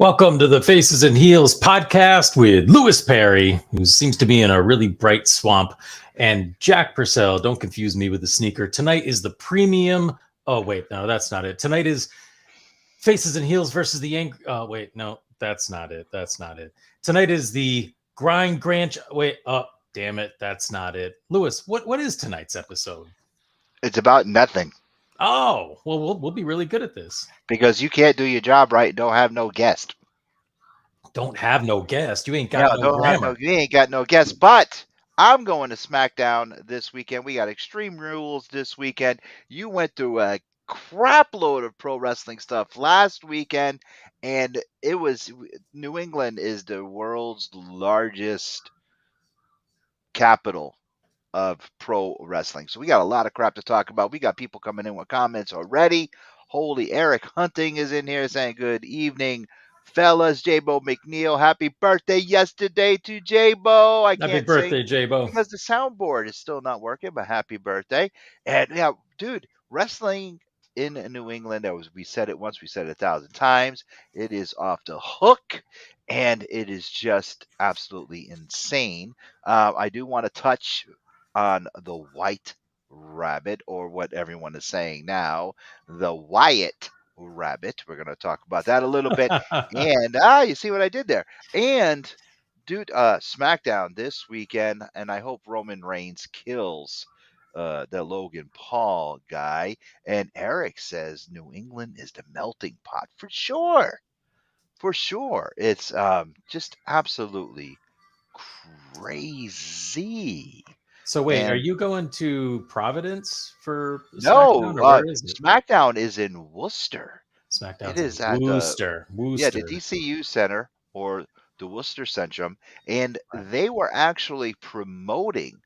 Welcome to the Faces and Heels podcast with Lewis Perry, who seems to be in a really bright swamp, and Jack Purcell. Don't confuse me with the sneaker. Tonight is the premium. Oh, wait, no, that's not it. Tonight is Faces and Heels versus the Angry. Oh, wait, no, that's not it. That's not it. Tonight is the Grind Granch. Wait, damn it, that's not it. Lewis, what is tonight's episode? It's about nothing Oh, well, we'll be really good at this. because you can't do your job right and don't have no guest. Don't have no guest. You ain't got no Don't have grammar. no. You ain't got no guest. But I'm going to SmackDown this weekend. We got Extreme Rules this weekend. You went through a crap load of pro wrestling stuff last weekend, and it was New England is the world's largest capital of pro wrestling. So we got a lot of crap to talk about. We got people coming in with comments already. Holy, Eric Hunting is in here saying good evening, fellas. J-Bo McNeil, happy birthday yesterday to J-Bo. I Happy can't sing birthday, J-Bo. because the soundboard is still not working, but happy birthday. And yeah, dude, wrestling in New England, we said it once, we said it 1,000 times. It is off the hook, and it is just absolutely insane. I do want to touch on the White Rabbit, or what everyone is saying now, the Wyatt Rabbit. We're going to talk about that a little bit. And you see what I did there. And dude, SmackDown this weekend, and I hope Roman Reigns kills the Logan Paul guy. And Eric says New England is the melting pot for sure. For sure. It's just absolutely crazy. So wait, are And you going to Providence for no, SmackDown, or where is it? SmackDown is in Worcester. It SmackDown's in is at the Worcester. the Worcester. DCU Center, or the Worcester Centrum, and they were actually promoting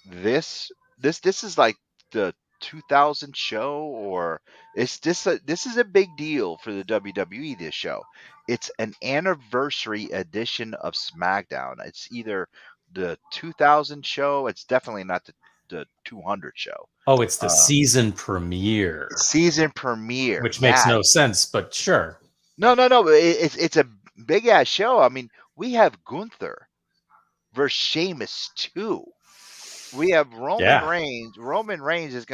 this. This is like the 2000 show, or this is a big deal for the WWE. This show, it's an anniversary edition of SmackDown. It's either the 2000 show. It's definitely not the 200 show. Oh, it's the Uh, season premiere, Season premiere. which makes Yeah. no sense, but sure. No. It's a big ass show. I mean, we have Gunther versus Sheamus too. We have Roman Yeah, Reigns. Roman Reigns is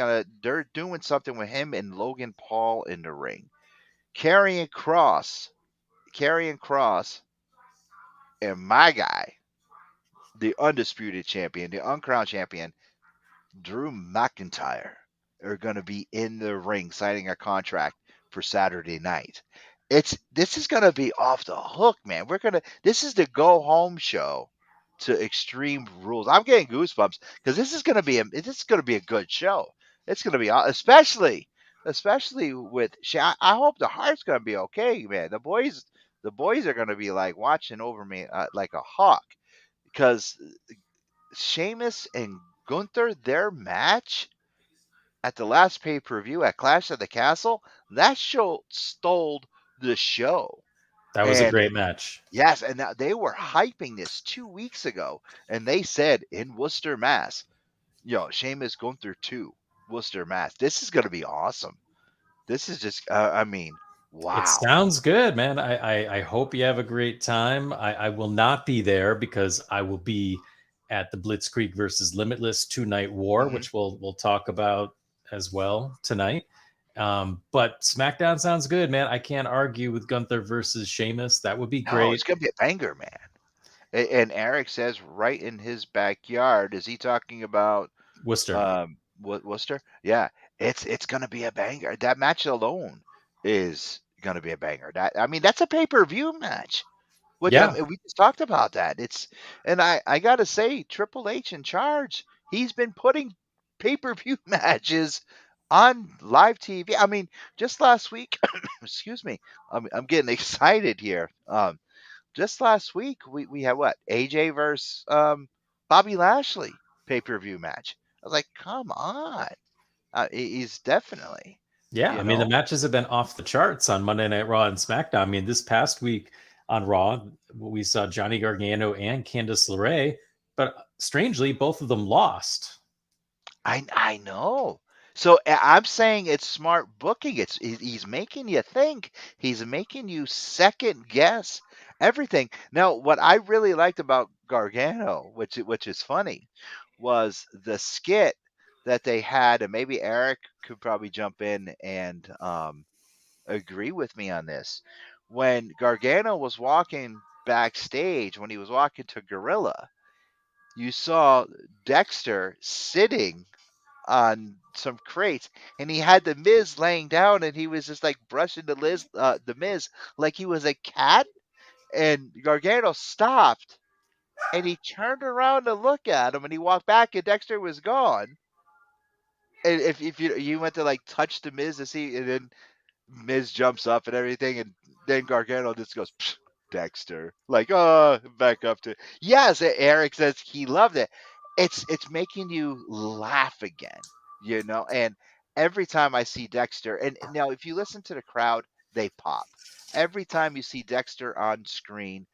they're doing something with him and Logan Paul in the ring. Karrion Cross, and my guy, the undisputed champion, the uncrowned champion, Drew McIntyre, are going to be in the ring signing a contract for Saturday night. This is going to be off the hook, man. This is the go home show to Extreme Rules. I'm getting goosebumps because this is going to be a good show. It's going to be especially with I hope the heart's going to be okay, man. The boys are going to be like watching over me like a hawk, because Sheamus and Gunther, their match at the last pay per view at Clash at the Castle, that show stole the show. that was a And great match. yes, and now they were hyping this 2 weeks ago, and they said in Worcester, Mass, Sheamus Gunther 2, Worcester, Mass. This is going to be awesome. This is just, I mean, It wow. sounds good, man. I hope you have a great time. I will not be there because I will be at the Blitzkrieg versus Limitless 2-night war, Mhm. which we'll talk about as well tonight. But SmackDown sounds good, man. I can't argue with Gunther versus Sheamus. That would be No, it's great. going to be a banger, man. And Eric says right in his backyard. Is he talking about Worcester. Worcester? Yeah, it's gonna be a banger. That match alone is gonna be a banger. That's a pay per view match. Yeah, We just talked about that. And I gotta say, Triple H in charge. He's been putting pay per view matches on live TV. I mean, just last week. Excuse me. I'm getting excited here. Just last week we had what, AJ versus Bobby Lashley pay per view match. I was like, come on, he's definitely, yeah. you I mean, the know, matches have been off the charts on Monday Night Raw and SmackDown. I mean, this past week on Raw, we saw Johnny Gargano and Candice LeRae, but strangely, both of them lost. I know. So I'm saying it's smart booking. He's making you think. He's making you second guess everything. Now, what I really liked about Gargano, which is funny, was the skit that they had, and maybe Eric could probably jump in and agree with me on this. When Gargano was walking backstage, when he was walking to Gorilla, you saw Dexter sitting on some crates, and he had the Miz laying down, and he was just like brushing the Miz like he was a cat. And Gargano stopped, and he turned around to look at him, and he walked back, and Dexter was gone. And if you went to like touch the Miz to see, and then Miz jumps up and everything, and then Gargano just goes, "Psh, Dexter," like, oh, back up to yes. Eric says he loved it. It's making you laugh again, and every time I see Dexter, and now if you listen to the crowd, they pop. Every time you see Dexter on screen,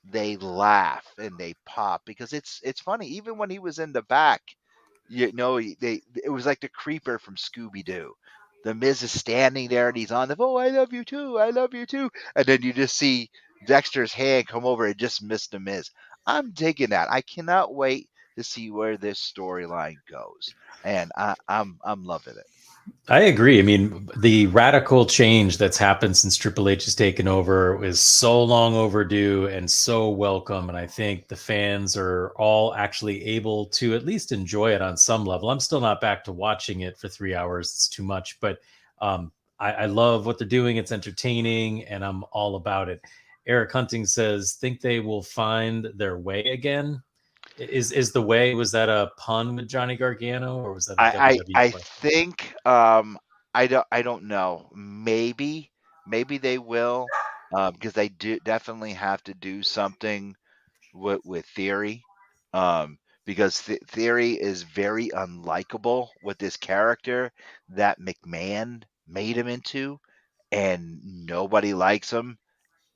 they laugh and they pop because it's funny. Even when he was in the back, it was like the creeper from Scooby Doo. The Miz is standing there and he's on the, oh, I love you too, I love you too, and then you just see Dexter's hand come over and just miss the Miz. I'm digging that. I cannot wait to see where this storyline goes, and I'm loving it. I agree. I mean, the radical change that's happened since Triple H has taken over is so long overdue and so welcome. And I think the fans are all actually able to at least enjoy it on some level. I'm still not back to watching it for 3 hours. It's too much, but I love what they're doing. It's entertaining and I'm all about it. Eric Hunting says, think they will find their way again. Is the way, was that a pun with Johnny Gargano or was that a WWE I question? think I don't know. Maybe they will, because they do definitely have to do something with Theory, because Theory is very unlikable with this character that McMahon made him into, and nobody likes him,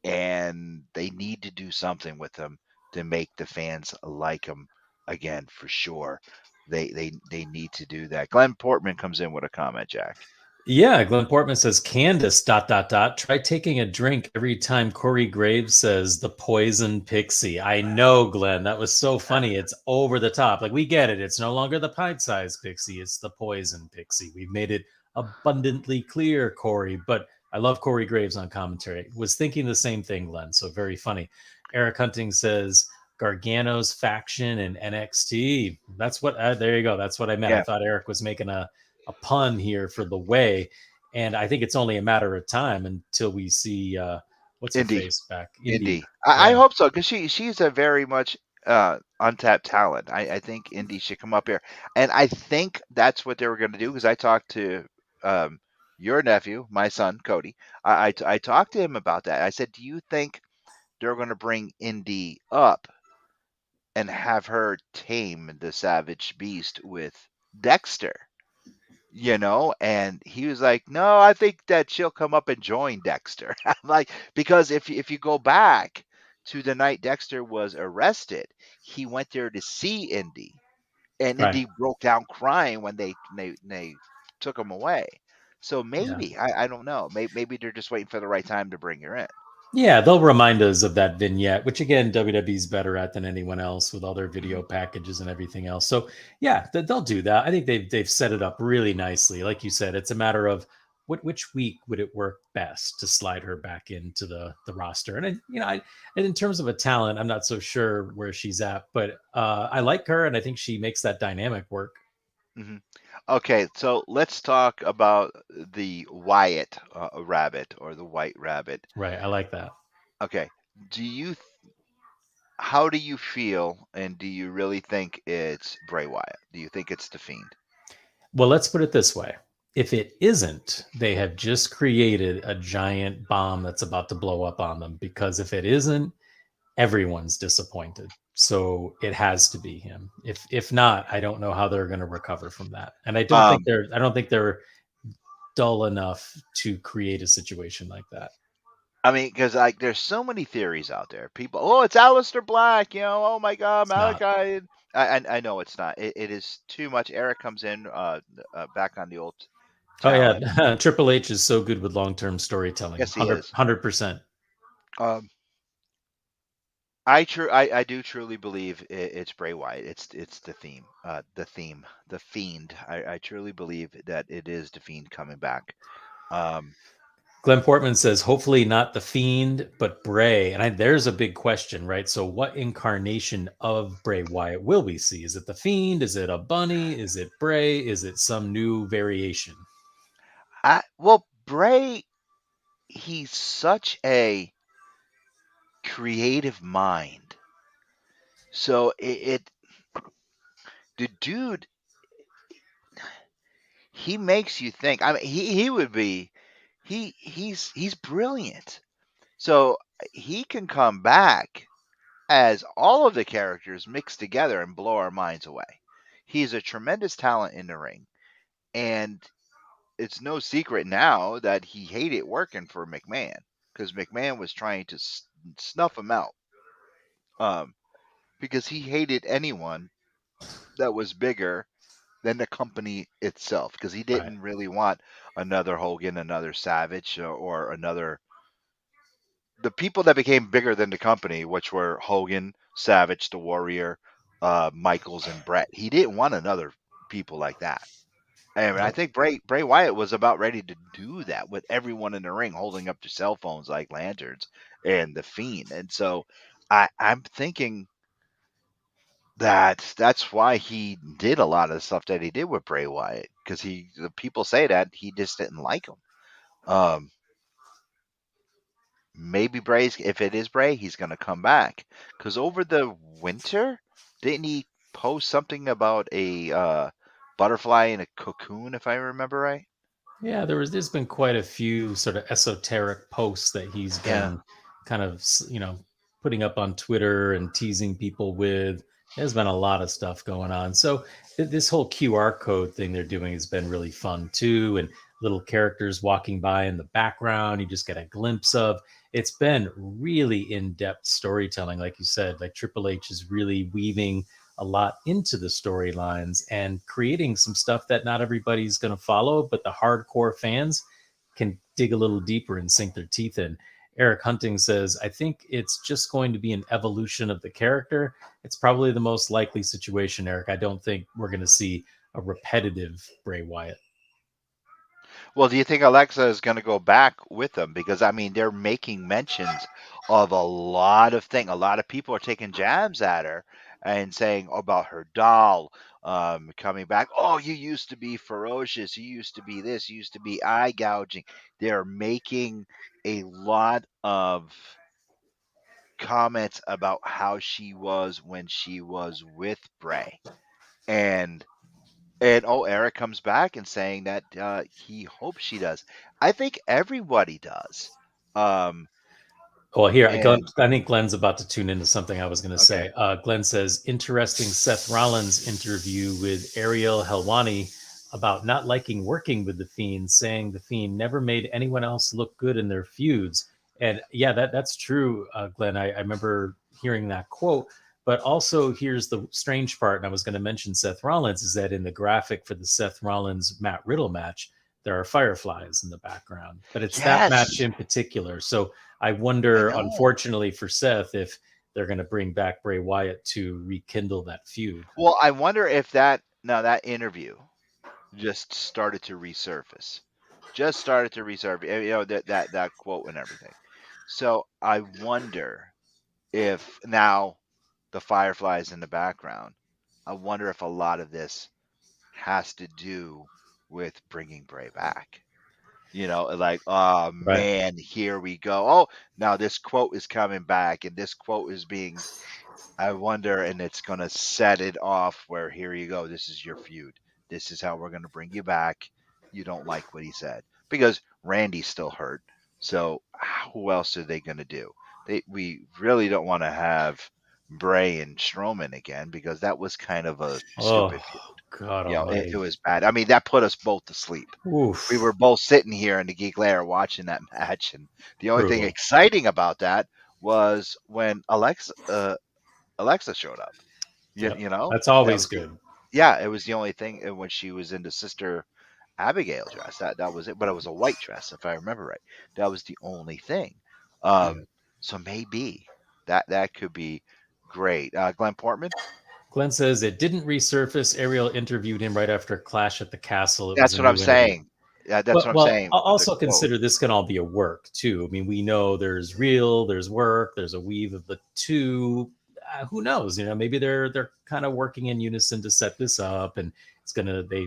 and they need to do something with him to make the fans like him again for sure. They need to do that. Glenn Portman comes in with a comment, Jack. Yeah, Glenn Portman says, Candace, dot, dot, dot. Try taking a drink every time Corey Graves says the poison pixie. I know, Glenn. That was so funny. It's over the top. Like, we get it. It's no longer the pint sized pixie, it's the poison pixie. We've made it abundantly clear, Corey. But I love Corey Graves on commentary. Was thinking the same thing, Glenn. So very funny. Eric Hunting says, Gargano's faction and NXT. That's what, there you go. That's what I meant. I Yeah, thought Eric was making a pun here for the way. And I think it's only a matter of time until we see what's her Indy, face back. Indy. Indy. I Yeah. hope so because she's a very much untapped talent. I think Indy should come up here, and I think that's what they were going to do because I talked to um, your nephew, my son Cody. I talked to him about that. I said, "Do you think they're going to bring Indy up and have her tame the Savage Beast with Dexter?" And he was like, no, I think that she'll come up and join Dexter. I'm like, because if you go back to the night Dexter was arrested, he went there to see Indy, and Right. Indy broke down crying when they took him away. So Yeah. maybe I don't know. Maybe they're just waiting for the right time to bring her in. Yeah, they'll remind us of that vignette, which again, WWE's better at than anyone else with all their video Mhm, packages and everything else. So yeah, they'll do that. I think they've set it up really nicely. Like you said, it's a matter of which week would it work best to slide her back into the roster. And and in terms of a talent, I'm not so sure where she's at, but I like her, and I think she makes that dynamic work. mhm. Okay, so let's talk about the Wyatt rabbit or the White Rabbit. Right. I like that. Okay, do you how do you feel, and do you really think it's Bray Wyatt? Do you think it's the Fiend? Well, let's put it this way. If it isn't, they have just created a giant bomb that's about to blow up on them, because if it isn't, everyone's disappointed. So it has to be him. If not, I don't know how they're going to recover from that. And Um, I don't think they're dull enough to create a situation like that. I mean, because there's so many theories out there. People, oh, it's Aleister Black. Oh my God, It's not. Malachi. I know it's not. It is too much. Eric comes in back on the old Oh talent. yeah, Triple H is so good with long-term storytelling. Yes, he is. 100%. Um, I do truly believe it's Bray Wyatt. It's the theme, the Fiend. I truly believe that it is the Fiend coming back. Um, Glenn Portman says, hopefully not the Fiend, but Bray. And there's a big question, right? So, what incarnation of Bray Wyatt will we see? Is it the Fiend? Is it a bunny? Is it Bray? Is it some new variation? well, Bray, he's such a creative mind. So the dude, he makes you think. I mean, he would be, he's brilliant. So he can come back as all of the characters mixed together and blow our minds away. He's a tremendous talent in the ring, and it's no secret now that he hated working for McMahon because McMahon was trying to snuff him out. Um, because he hated anyone that was bigger than the company itself because he Right. didn't really want another Hogan, another Savage, or another the people that became bigger than the company, which were Hogan, Savage, the Warrior, Michaels, and Brett. He didn't want another people like that. And I Yep. think Bray Wyatt was about ready to do that with everyone in the ring holding up their cell phones like lanterns and the Fiend. And so I'm thinking that's why he did a lot of the stuff that he did with Bray Wyatt because the people say that he just didn't like him. Um, maybe Bray's if it is Bray, he's gonna come back because over the winter, didn't he post something about a butterfly in a cocoon if I remember right? Yeah, there's been quite a few sort of esoteric posts that he's Yeah. been kind of, putting up on Twitter and teasing people with. There's been a lot of stuff going on. So this whole QR code thing they're doing has been really fun too, and little characters walking by in the background, you just get a glimpse of. It's been really in-depth storytelling, like you said. Like Triple H is really weaving a lot into the storylines and creating some stuff that not everybody's going to follow, but the hardcore fans can dig a little deeper and sink their teeth in. Eric Hunting says, I think it's just going to be an evolution of the character. It's probably the most likely situation, Eric. I don't think we're going to see a repetitive Bray Wyatt. Well, do you think Alexa is going to go back with them? Because I mean, they're making mentions of a lot of things. A lot of people are taking jabs at her and saying about her doll coming back. Oh, you used to be ferocious. You used to be this. You used to be eye gouging. They're making a lot of comments about how she was when she was with Bray, and Eric comes back and saying that he hopes she does. I think everybody does. Um, Well, here, and I think Glenn's about to tune into something I was going to okay, say. Glenn says, interesting Seth Rollins interview with Ariel Helwani about not liking working with the Fiend, saying the Fiend never made anyone else look good in their feuds. And yeah, that's true, Glenn. I remember hearing that quote. But also, here's the strange part, and I was going to mention Seth Rollins, is that in the graphic for the Seth Rollins Matt Riddle match, there are fireflies in the background. But it's that match yes, in particular. So I I wonder, know. unfortunately for Seth, if they're going to bring back Bray Wyatt to rekindle that feud. Well, I wonder if that interview just started to resurface, just started to resurface. That quote and everything. So I wonder if now the fireflies in the background. I wonder if a lot of this has to do with bringing Bray back. Like, oh Right. man, here we go. Oh, now this quote is coming back, and this quote is being, I wonder, and it's going to set it off where here you go. This is your feud. This is how we're going to bring you back. You don't like what he said because Randy's still hurt. So, who else are they going to do? We really don't want to have Bray and Strowman again because that was kind of a Oh, stupid feud. God It almighty. was bad. I mean, that put us both to sleep. We Oof. were both sitting here in the Geek Lair watching that match, and the only thing Brutal. exciting about that was when Alexa showed up. Yep. You know, That's that always was good. it was the only thing. And when she was in the Sister Abigail dress, that was it. But it was a white dress, if I remember right. That was the only thing. Yeah. So maybe that could be great. Glenn Portman. Glenn says it didn't resurface. Ariel interviewed him right after Clash at the Castle. It was That's a what I'm new interview. saying. Yeah, that's Well, what I'm well, saying. I'll With the also quote. consider this can all be a work too. I mean, we know there's real, there's work, there's a weave of the two. Who knows? You know, maybe they're kind of working in unison to set this up, and it's gonna they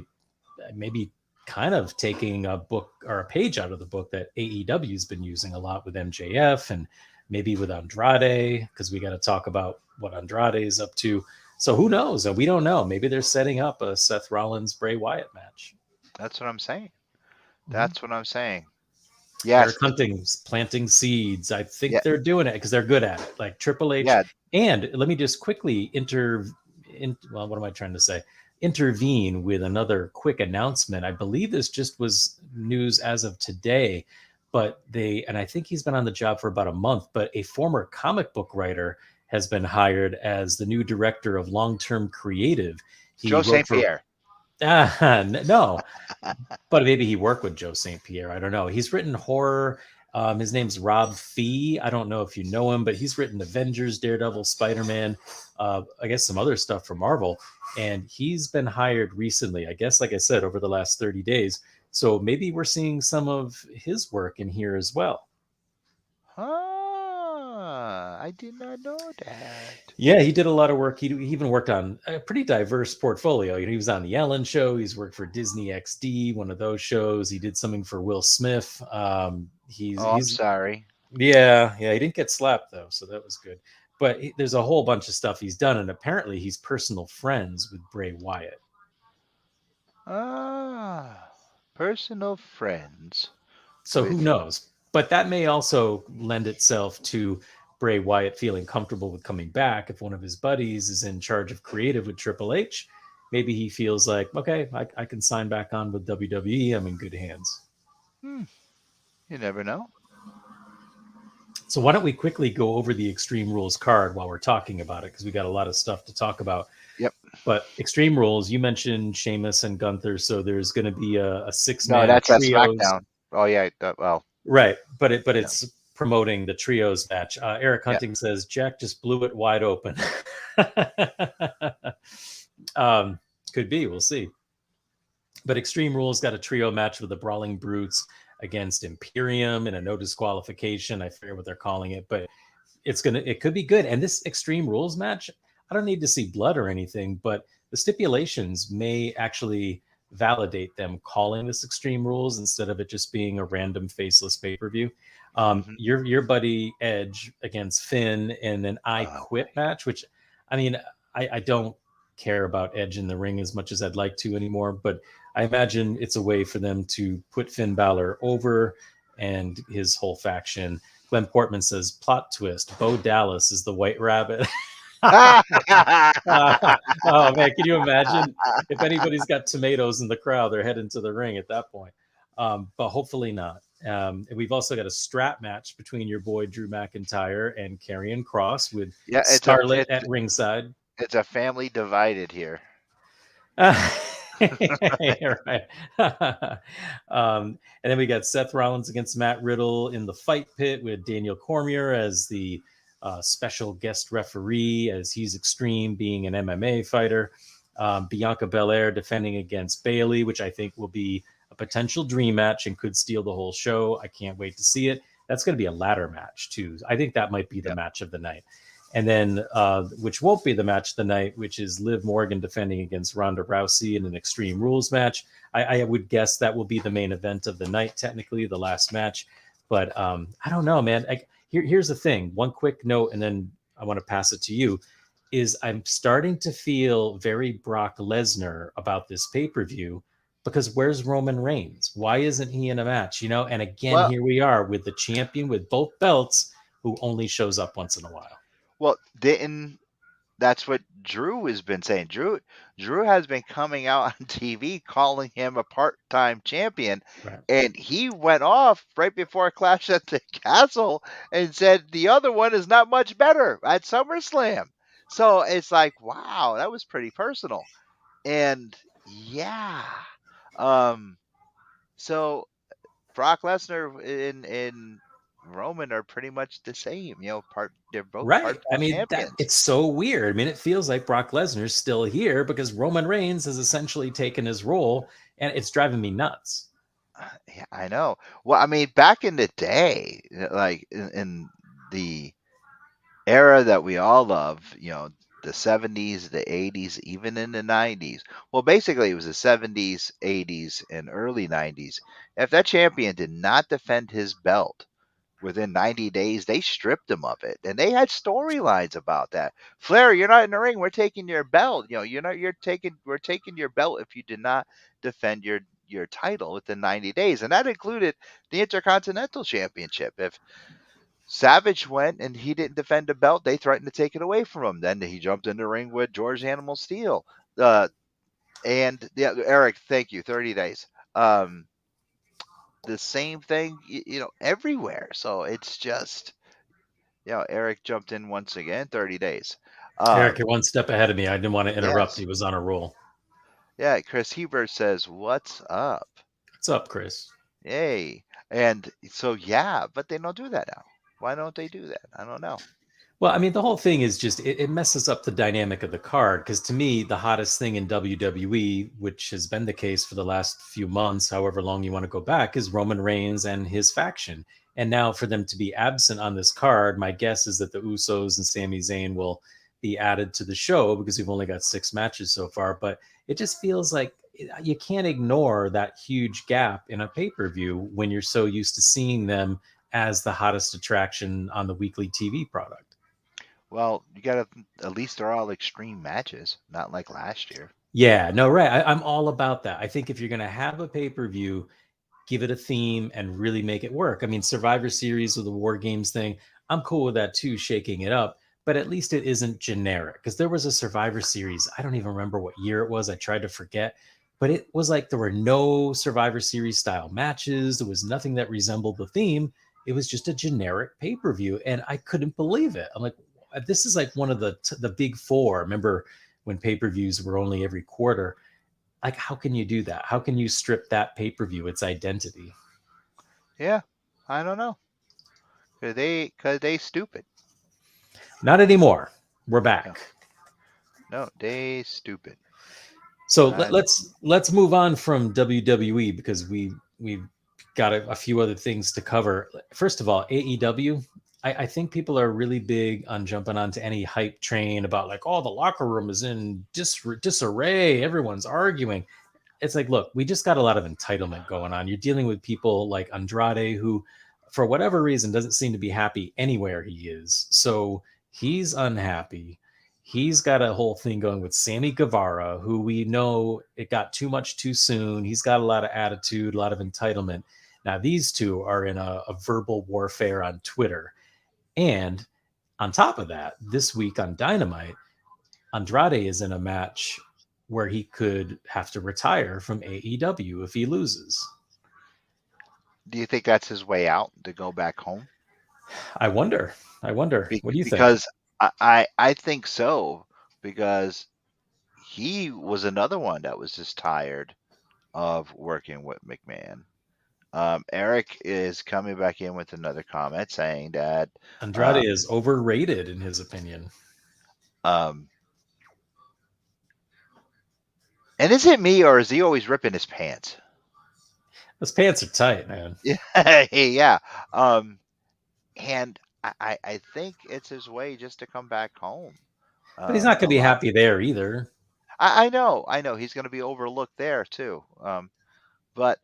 maybe kind of taking a book or a page out of the book that AEW's been using a lot with MJF and maybe with Andrade, because we got to talk about what Andrade is up to. So who knows? We don't know. Maybe they're setting up a Seth Rollins Bray Wyatt match. That's what I'm saying. Mm-hmm. That's what I'm saying. Eric Yes. Hunting's planting seeds. I think Yeah. they're doing it because they're good at it. Like Triple H. Yeah. And let me just quickly well, what am I trying to say? Intervene with another quick announcement. I believe this just was news as of today, but and I think he's been on the job for about a month, but a former comic book writer has been hired as the new director of long-term creative. He Joe wrote St. for Pierre. no, but maybe he worked with Joe St. Pierre. I don't know. He's written horror. His name's Rob Fee. I don't know if you know him, but he's written Avengers, Daredevil, Spider-Man, I guess some other stuff for Marvel. And he's been hired recently, I guess, like I said, over the last 30 days. So maybe we're seeing some of his work in here as well. I did not know that. Yeah, he did a lot of work. He even worked on a pretty diverse portfolio. You know, he was on the Ellen Show. He's worked for Disney XD, one of those shows. He did something for Will Smith. I'm sorry. Yeah. He didn't get slapped though, so that was good. But there's a whole bunch of stuff he's done, and apparently he's personal friends with Bray Wyatt. Personal friends. So who knows? But that may also lend itself to Bray Wyatt feeling comfortable with coming back. If one of his buddies is in charge of creative with Triple H, maybe he feels like, okay, I can sign back on with WWE. I'm in good hands. You never know. So why don't we quickly go over the Extreme Rules card while we're talking about it, because we got a lot of stuff to talk about. Yep. But Extreme Rules, you mentioned Sheamus and Gunther, so there's going to be a 6-man No, that's trios. SmackDown. Oh yeah, well. Right, but it's promoting the trios match. Eric Hunting says Jack just blew it wide open. Could be, we'll see. But Extreme Rules got a trio match with the Brawling Brutes against Imperium in a no disqualification. I forget what they're calling it, but it could be good. And this Extreme Rules match, I don't need to see blood or anything, but the stipulations may actually validate them calling this Extreme Rules instead of it just being a random faceless pay-per-view. Your buddy Edge against Finn in an I Quit match, which, I mean, I don't care about Edge in the ring as much as I'd like to anymore, but I imagine it's a way for them to put Finn Balor over and his whole faction. Glenn Portman says, plot twist, Bo Dallas is the White Rabbit. Oh man, can you imagine if anybody's got tomatoes in the crowd, they're heading to the ring at that point. But hopefully not. And we've also got a strap match between your boy Drew McIntyre and Karrion Kross with Scarlett at ringside. It's a family divided here. Right. And then we got Seth Rollins against Matt Riddle in the fight pit with Daniel Cormier as the special guest referee, as he's Extreme, being an MMA fighter. Bianca Belair defending against Bayley, which I think will be a potential dream match and could steal the whole show. I can't wait to see it. That's going to be a ladder match too. I think that might be the match of the night. And then, which won't be the match of the night, which is Liv Morgan defending against Ronda Rousey in an Extreme Rules match. I would guess that will be the main event of the night, technically, the last match. But I don't know, man. Here's the thing. One quick note, and then I want to pass it to you, is I'm starting to feel very Brock Lesnar about this pay-per-view, because where's Roman Reigns? Why isn't he in a match? You know, and again, here we are with the champion with both belts who only shows up once in a while. Well, that's what Drew has been saying. Drew has been coming out on TV calling him a part-time champion, right. And he went off right before Clash at the Castle and said the other one is not much better at SummerSlam. So it's like, wow, that was pretty personal. And yeah. Um so Brock Lesnar and Roman are pretty much the same, they're both Right. I part-time mean, that champions. it's so weird. I mean, it feels like Brock Lesnar's still here because Roman Reigns has essentially taken his role, and it's driving me nuts. Yeah, I know. Well, I mean, back in the day, like in the era that we all love, the 70s, the 80s, even in the 90s. Well, basically, it was the 70s, 80s, and early 90s. If that champion did not defend his belt within 90 days, they stripped him of it. And they had storylines about that. Flair, you're not in the ring. We're taking your belt. We're taking your belt if you did not defend your title within 90 days. And that included the Intercontinental Championship. If Savage went and he didn't defend the belt, they threatened to take it away from him. Then he jumped in the ring with George Animal Steel. Uh, and yeah, Eric, thank you. 30 days. The same thing, everywhere. So it's just, Eric jumped in once again, 30 days. Eric, you're Um, one step ahead of me. I didn't want to interrupt. yes. He was on a roll. Yeah. Chris Hebert says, "What's up?" What's up, Chris? Yay. And so, yeah, but they don't do that now. Why don't they do that? I don't know. Well, I mean, the whole thing is just it messes up the dynamic of the card because to me, the hottest thing in WWE, which has been the case for the last few months, however long you want to go back, is Roman Reigns and his faction. And now for them to be absent on this card, my guess is that the Usos and Sami Zayn will be added to the show because we've only got 6 matches so far. But it just feels like you can't ignore that huge gap in a pay per view when you're so used to seeing them as the hottest attraction on the weekly TV product. Well, you got to, at least they're all extreme matches, not like last year. Yeah, no, right. I'm all about that. I think if you're going to have a pay per view, give it a theme and really make it work. I mean, Survivor Series or the War Games thing, I'm cool with that too, shaking it up. But at least it isn't generic because there was a Survivor Series. I don't even remember what year it was. I tried to forget, but it was like there were no Survivor Series style matches. There was nothing that resembled the theme. It was just a generic pay per view, and I couldn't believe it. I'm like, this is like one of the big four. Remember when pay per views were only every quarter? Like, how can you do that? How can you strip that pay per view its identity? Yeah, I don't know. Cause they stupid. Not anymore. We're No, back. no, they stupid. So I, let's move on from WWE because we've got a few other things to cover. First of all, AEW. I think people are really big on jumping onto any hype train about like, oh, the locker room is in disarray. Everyone's arguing. It's like, look, we just got a lot of entitlement going on. You're dealing with people like Andrade, who, for whatever reason, doesn't seem to be happy anywhere he is. So he's unhappy. He's got a whole thing going with Sammy Guevara, who we know it got too much too soon. He's got a lot of attitude, a lot of entitlement. Now, these two are in a verbal warfare on Twitter. And on top of that, this week on Dynamite, Andrade is in a match where he could have to retire from AEW if he loses. do you think that's his way out to go back home? I wonder. I wonder. What do you think? Because I think so, because he was another one that was just tired of working with McMahon. Eric is coming back in with another comment saying that, Andrade uh, is overrated in his opinion. um, and is it me or is he always ripping his pants? His pants are tight, man. Yeah, yeah. Um, and I think it's his way just to come back home. But he's not going A to be lot. happy there either. I know. He's going to be overlooked there too. But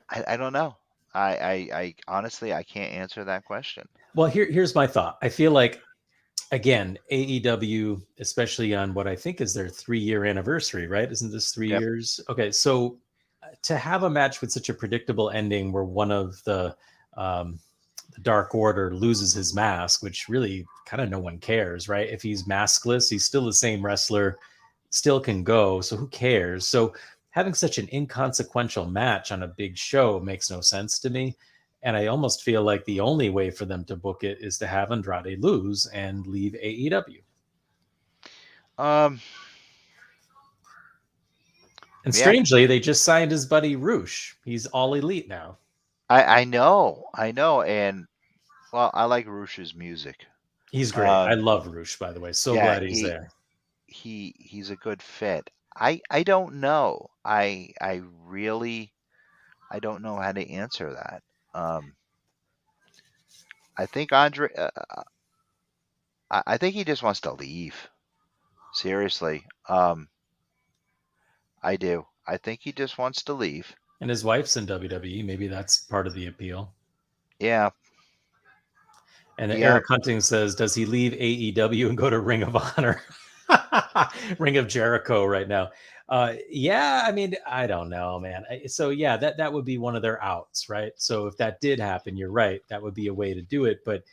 I don't know. I honestly I can't answer that question. Well, here's my thought. I feel like again, AEW, especially on what I think is their 3 year anniversary, right? Isn't this three Yep. years? Okay, so to have a match with such a predictable ending where one of the Dark Order loses his mask, which really kind of no one cares, right? If he's maskless, he's still the same wrestler, still can go. So who cares? So having such an inconsequential match on a big show makes no sense to me. And I almost feel like the only way for them to book it is to have Andrade lose and leave AEW. Um, And yeah, strangely, they just signed his buddy Roosh. He's all elite now. I know, and well, I like Rush's music. He's great. I Um, love Roosh, by the way. So yeah, glad he's there. he's a good fit. I don't know. I really I don't know how to answer that. Um, I think Andre. I think he just wants to leave. Seriously. I do. I think he just wants to leave. And his wife's in WWE. Maybe that's part of the appeal. Yeah. And Yeah. Eric Hunting says, does he leave AEW and go to Ring of Honor? Ring of Jericho right now. Yeah, I mean, I don't know, man. So yeah, that would be one of their outs, right? So if that did happen, you're right. That would be a way to do it. But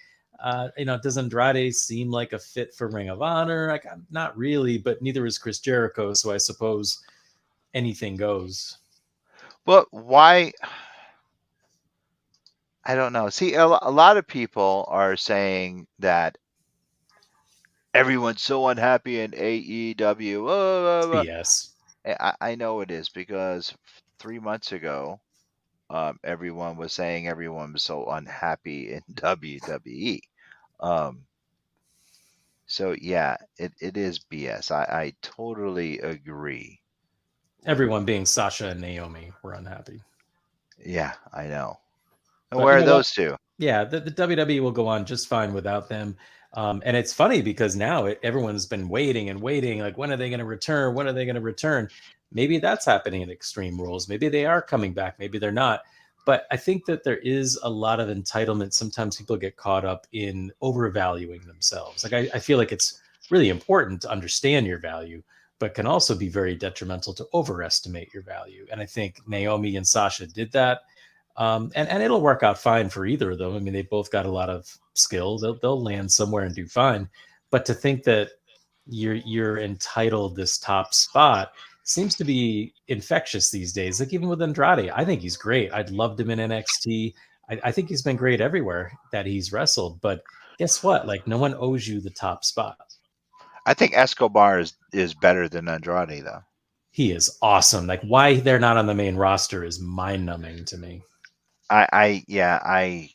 does Andrade seem like a fit for Ring of Honor? Like, not really, but neither is Chris Jericho. So I suppose anything goes. But why? I don't know. See, a lot of people are saying that everyone's so unhappy in AEW. It's BS. I know it is because 3 months ago, everyone was saying everyone was so unhappy in WWE. Um, so yeah, it is BS. I totally agree with. Everyone being Sasha and Naomi were unhappy. Yeah, I know. And But you where are know what? those two? Yeah, the WWE will go on just fine without them. And it's funny because now everyone's been waiting and waiting. Like, when are they going to return? When are they going to return? Maybe that's happening in Extreme Rules. Maybe they are coming back. Maybe they're not. But I think that there is a lot of entitlement. Sometimes people get caught up in overvaluing themselves. Like, I feel like it's really important to understand your value, but can also be very detrimental to overestimate your value. And I think Naomi and Sasha did that, and it'll work out fine for either of them. I mean, they both got a lot of skill. They'll land somewhere and do fine. But to think that you're entitled this top spot seems to be infectious these days. Like, even with Andrade, I think he's great. I'd loved him in NXT. I think he's been great everywhere that he's wrestled. But guess what? Like, no one owes you the top spot. I think Escobar is better than Andrade though. He is awesome. Like, why they're not on the main roster is mind numbing to me. Yeah, I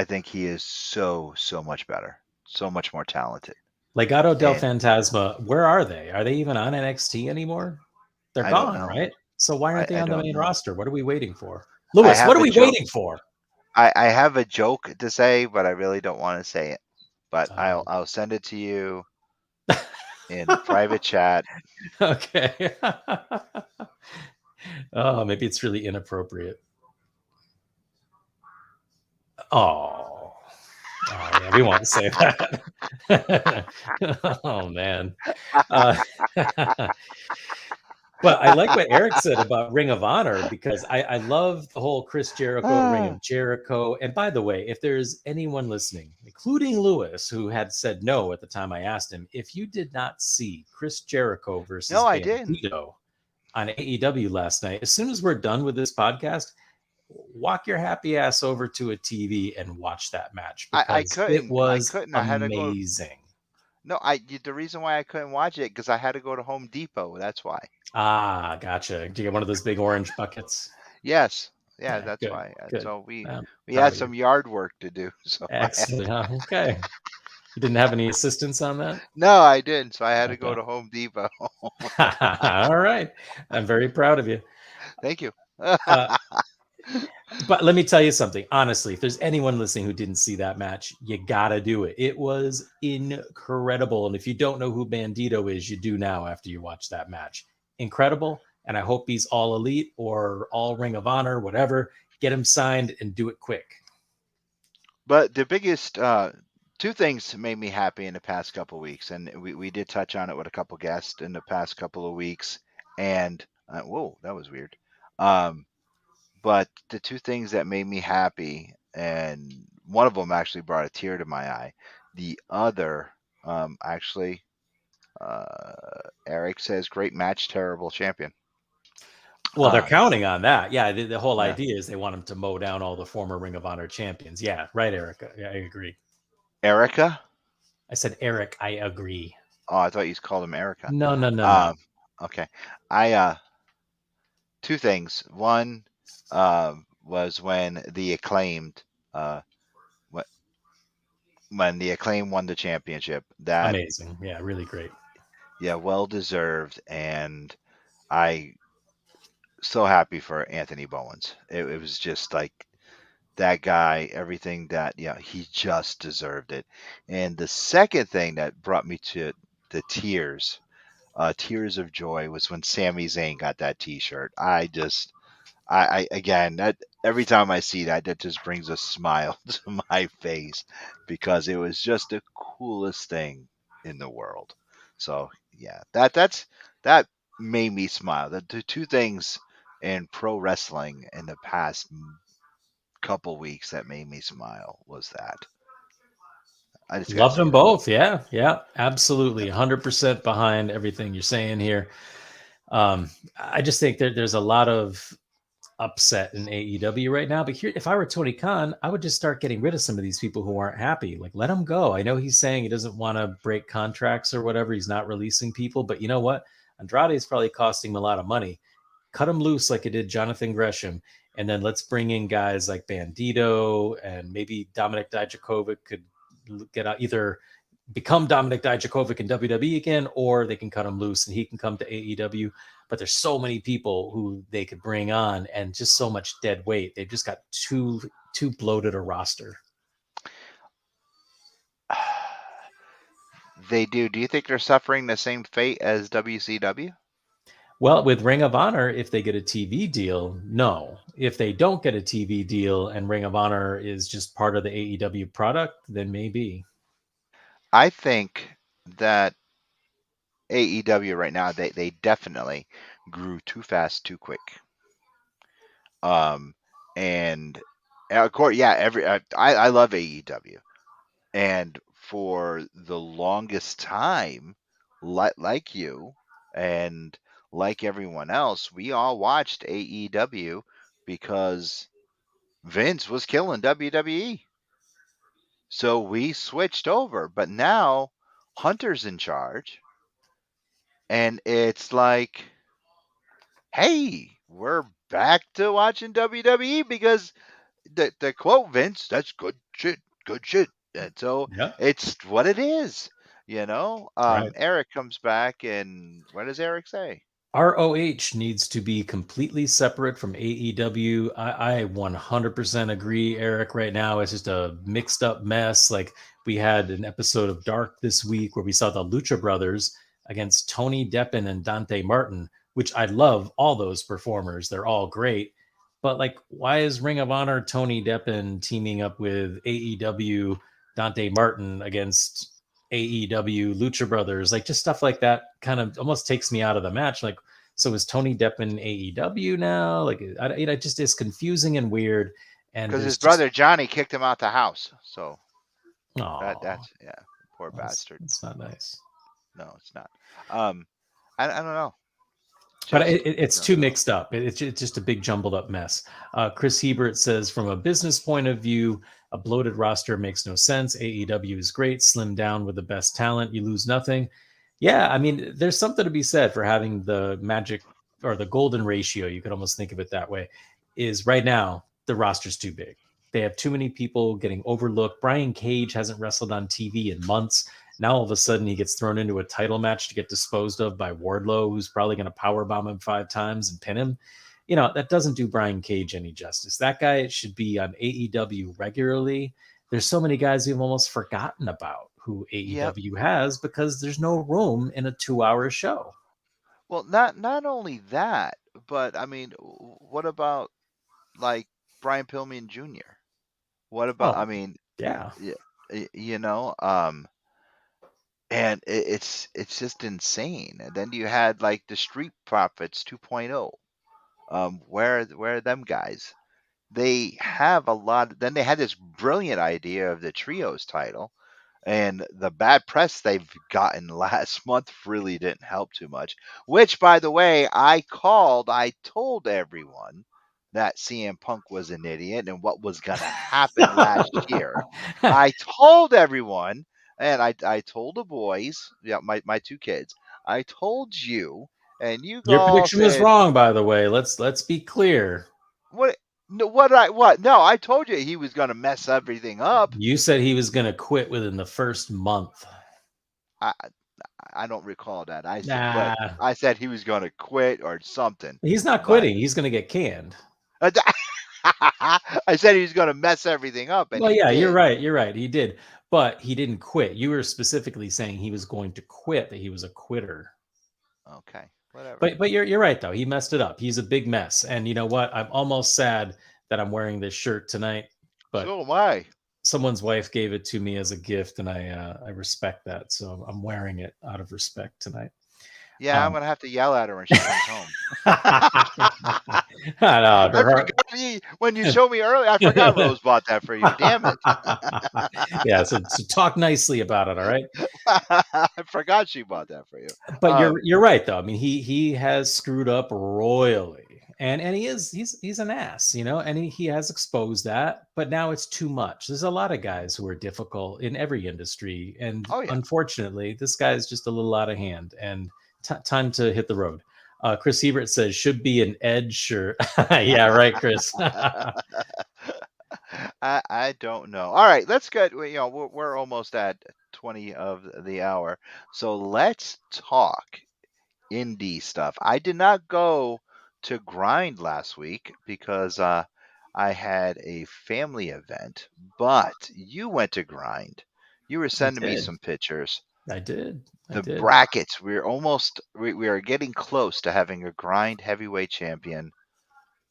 think he is so much better, so much more talented. Legado del And Fantasma, where are they? Are they even on NXT anymore? They're I don't gone, know. right? So why aren't they I on the don't main know. roster? What are we waiting for? I Lewis, what have are a we joke. waiting for? I have a joke to say, but I really don't want to say it. But Oh. I'll send it to you in private chat. Okay. Oh, maybe it's really inappropriate. Oh. Oh, yeah, we won't say that. Oh, man. Uh, But I like what Eric said about Ring of Honor, because I love the whole Chris Jericho, Ring Ah. of Jericho. And by the way, if there's anyone listening, including Lewis, who had said no at the time I asked him, if you did not see Chris Jericho versus No, I didn't. Bandito on AEW last night, as soon as we're done with this podcast, walk your happy ass over to a TV and watch that match, I because it couldn't. I was couldn't. I had to go. amazing. No, the reason why I couldn't watch it because I had to go to Home Depot. That's why. Ah, gotcha. Do you get one of those big orange buckets? Yes. Yeah, Yeah, that's good, why. And good. so I'm we proud had of you. some yard work to do. So Excellent. Okay. You didn't have any assistance on that? no, I didn't. So I had to go Okay. to Home Depot. All right. I'm very proud of you. Thank you. Uh, but let me tell you something. Honestly, if there's anyone listening who didn't see that match, you got to do it. It was incredible. And if you don't know who Bandito is, you do now after you watch that match. Incredible. And I hope he's all elite or all Ring of Honor, whatever. Get him signed and do it quick. But the biggest two things made me happy in the past couple of weeks, and we did touch on it with a couple guests in the past couple of weeks. And whoa, that was weird. Um, but the two things that made me happy, and one of them actually brought a tear to my eye. The other, actually, Eric says, "Great match, terrible champion." Well, they're counting on that. Yeah, the whole Yeah. idea is they want him to mow down all the former Ring of Honor champions. Yeah, right, Erica. Yeah, I agree. Erica. I said Eric. I agree. Oh, I thought you called him Erica. No, no, no, no. Um, okay. I two things. One was when the acclaimed uh wh- when the acclaim won the championship. That Amazing. Yeah, really great. yeah, well deserved, and I so happy for Anthony Bowens. It was just like that guy, everything that yeah, he just deserved it. And the second thing that brought me to the tears of joy was when Sami Zayn got that T-shirt. I again that every time I see that, that just brings a smile to my face because it was just the coolest thing in the world. So yeah, that made me smile. The two things in pro wrestling in the past couple weeks that made me smile was that. I just gotta Loved say them that. both. Yeah, yeah, absolutely. 100% behind everything you're saying here. I just think there's a lot of upset in AEW right now. But here, if I were Tony Khan, I would just start getting rid of some of these people who aren't happy. Like, let them go. I know he's saying he doesn't want to break contracts or whatever. He's not releasing people. But you know what? Andrade is probably costing him a lot of money. Cut him loose like it did Jonathan Gresham. And then let's bring in guys like Bandito and maybe Dominic Dijakovic could get out either become Dominic Dijakovic in WWE again, or they can cut him loose and he can come to AEW. But there's so many people who they could bring on, and just so much dead weight. They've just got too bloated a roster. They do. Do you think they're suffering the same fate as WCW? Well, with Ring of Honor, if they get a TV deal, no. If they don't get a TV deal and Ring of Honor is just part of the AEW product, then maybe. I think that AEW right now they definitely grew too fast, too quick. Um, and of course, yeah, I love AEW, and for the longest time, like you and like everyone else, we all watched AEW because Vince was killing WWE. So we switched over, but now Hunter's in charge, and it's like, hey, we're back to watching WWE because the quote Vince, that's good shit. And so Yeah. it's what it is, you know. Right. Eric comes back, and what does Eric say? ROH needs to be completely separate from AEW. I 100% agree, Eric. Right now, it's just a mixed up mess. Like, we had an episode of Dark this week where we saw the Lucha Brothers against Tony Deppen and Dante Martin, which I love all those performers. They're all great. But, like, why is Ring of Honor Tony Deppen teaming up with AEW Dante Martin against AEW Lucha Brothers? Like, just stuff like that kind of almost takes me out of the match. Like, so is Tony Deppen AEW now? Like, it just is confusing and weird. And Because his there's just, brother Johnny kicked him out the house. So oh, that's yeah, poor bastard. that's not nice. No, it's not. Um, I don't know. But Just it's don't too know. mixed up. It's just a big jumbled up mess. Chris Hebert says, from a business point of view, a bloated roster makes no sense. AEW is great, slim down with the best talent. You lose nothing. Yeah, I mean, there's something to be said for having the magic or the golden ratio. You could almost think of it that way. Is right now the roster's too big. They have too many people getting overlooked. Brian Cage hasn't wrestled on TV in months. Now all of a sudden he gets thrown into a title match to get disposed of by Wardlow, who's probably going to powerbomb him 5 times and pin him. You know, that doesn't do Brian Cage any justice. That guy should be on AEW regularly. There's so many guys we've almost forgotten about who Yep. AEW has because there's no room in a 2 hour show. Well, not only that, but I mean, what about like Brian Pillman Jr.? What about? I Oh, mean, yeah. you know, and it's just insane. And then you had like the Street Profits 2.0. Where are them guys? They have a lot. Then they had this brilliant idea of the trios title, And the bad press they've gotten last month really didn't help too much. Which, by the way, I told everyone that CM Punk was an idiot and what was going to happen last year. I told everyone, and I told the boys, yeah, my two kids, I told you, and you Your all prediction was said, wrong, by the way. Let's be clear. what? No, what? No, I told you he was going to mess everything up. You said he was going to quit within the first month. I, I don't recall that. I said, but Nah, I said he was going to quit or something. he's not But quitting. He's going to get canned. I said he was going to mess everything up, and Well, he yeah, you're did. right. You're right. He did, but he didn't quit. You were specifically saying he was going to quit, that he was a quitter. Okay, whatever. But you're right though. He messed it up. He's a big mess. And you know what? I'm almost sad that I'm wearing this shirt tonight, but So am I. someone's wife gave it to me as a gift, and I respect that. So I'm wearing it out of respect tonight. Yeah, I'm Um, going to have to yell at her when she comes home. I know, I forgot when you showed me earlier. I forgot Rose bought that for you. Damn it! yeah. So talk nicely about it. All right. I forgot she bought that for you. But you're right though. I mean, he has screwed up royally, and he's an ass, you know, and he has exposed that. But now it's too much. There's a lot of guys who are difficult in every industry, and Oh yeah. unfortunately, this guy is just a little out of hand. And time to hit the road. Chris Hebert says should be an Edge shirt. Yeah, right, Chris. I don't know. All right, let's get. You know, we're almost at 20 of the hour, so let's talk indie stuff. I did not go to Grind last week because I had a family event, but you went to Grind. You were I sending me did. some pictures. I did. I The did. brackets. We are getting close to having a Grind heavyweight champion.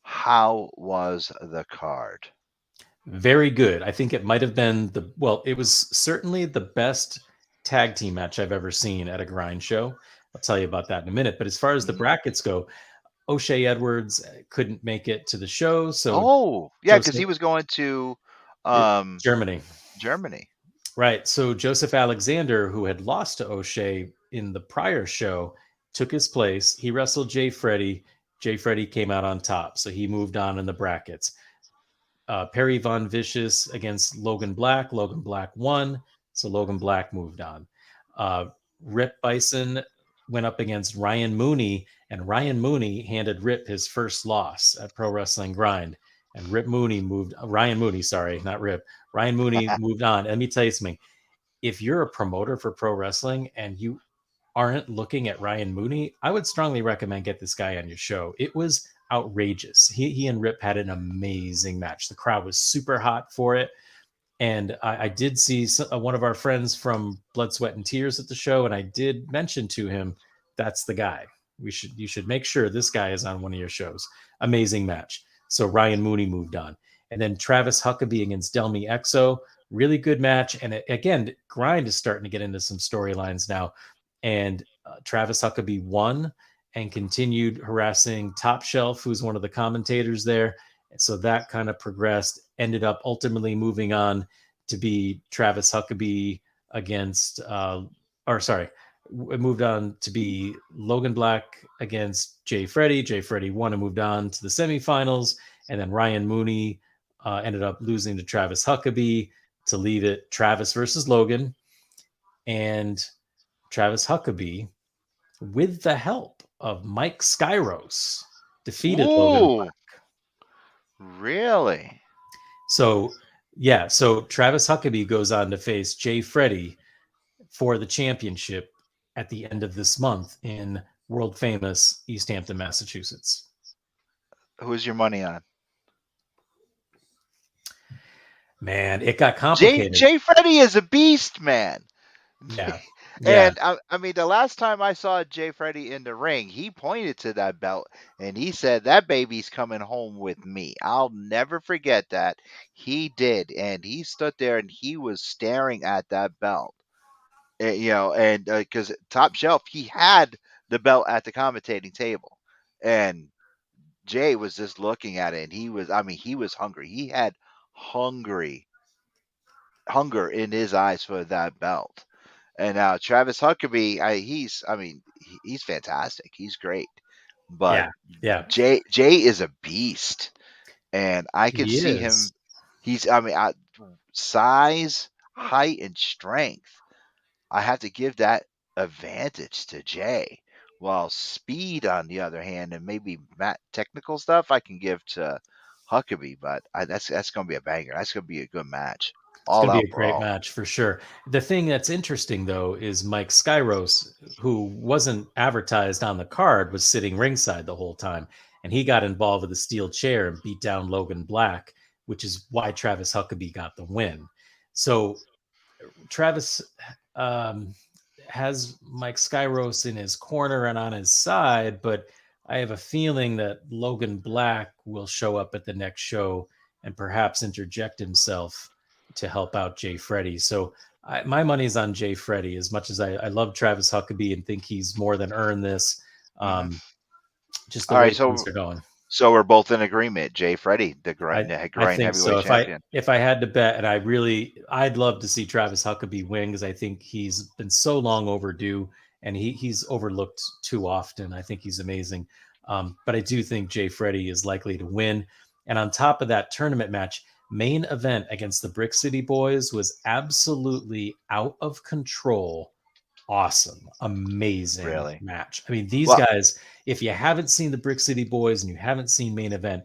How was the card? Very good. I think it might have been it was certainly the best tag team match I've ever seen at a grind show. I'll tell you about that in a minute. But as far as the Mhm. brackets go, O'Shea Edwards couldn't make it to the show. So Oh, yeah, because Joseph, he was going to um, Germany. Germany. Right. So Joseph Alexander, who had lost to O'Shea in the prior show, took his place. He wrestled Jay Freddy. Jay Freddy came out on top. So he moved on in the brackets. Perry Von Vicious against Logan Black. Logan Black won, so Logan Black moved on. Rip Bison went up against Ryan Mooney, and Ryan Mooney handed Rip his first loss at Pro Wrestling Grind. And Ryan Mooney, sorry, not Rip. Ryan Mooney moved on. Let me tell you something. If you're a promoter for pro wrestling and you aren't looking at Ryan Mooney, I would strongly recommend get this guy on your show. It was outrageous. He and Rip had an amazing match. The crowd was super hot for it. And I did see one of our friends from Blood, Sweat, and Tears at the show, and I did mention to him, that's the guy. You should make sure this guy is on one of your shows. Amazing match. So Ryan Mooney moved on. And then Travis Huckabee against Delmi Exo, really good match. And again, Grind is starting to get into some storylines now. And Travis Huckabee won and continued harassing Top Shelf, who's one of the commentators there. And so that kind of progressed, ended up ultimately moving on to be Travis Huckabee against, moved on to be Logan Black against Jay Freddy. Jay Freddy won and moved on to the semifinals. And then Ryan Mooney ended up losing to Travis Huckabee to leave it Travis versus Logan. And Travis Huckabee, with the help of Mike Skyros, defeated Logan Black. Ooh, really? So, yeah, so Travis Huckabee goes on to face Jay Freddy for the championship at the end of this month in world famous East Hampton, Massachusetts. Who's your money on? Man, it got Jay complicated. Jay Freddy is a beast, man. Yeah. Yeah. And I mean, the last time I saw Jay Freddy in the ring, he pointed to that belt and he said, "That baby's coming home with me." I'll never forget that. He did, and he stood there and he was staring at that belt. You know, and because Top Shelf, he had the belt at the commentating table, and Jay was just looking at it, and he was, I mean, he was hungry. He had hungry. hunger in his eyes for that belt. And now Travis Huckabee, he's fantastic. He's great, but Yeah, yeah, Jay is a beast, and I could he see him. is. He's size, height, and strength. I have to give that advantage to Jay. While speed, on the other hand, and maybe technical stuff, I can give to Huckabee. But that's going to be a banger. That's going to be a good match. It's All going to be out a great brawl. match for sure. The thing that's interesting, though, is Mike Skyros, who wasn't advertised on the card, was sitting ringside the whole time. And he got involved with a steel chair and beat down Logan Black, which is why Travis Huckabee got the win. So Travis um, has Mike Skyros in his corner and on his side, but I have a feeling that Logan Black will show up at the next show and perhaps interject himself to help out Jay Freddy. So my money's on Jay Freddy. As much as I love Travis Huckabee and think he's more than earned this, Hmm. um, just the All way right, things so are going. we're both in agreement. Jay Freddy, I the I grind think so. heavyweight If I champion. if I had to bet, and I'd love to see Travis Huckabee win because I think he's been so long overdue, and he's overlooked too often. I think he's amazing, but I do think Jay Freddy is likely to win. And on top of that tournament match, main event against the Brick City Boys was absolutely out of control. Awesome, amazing Really? match. I mean, these Well, guys, if you haven't seen the Brick City Boys and you haven't seen main event,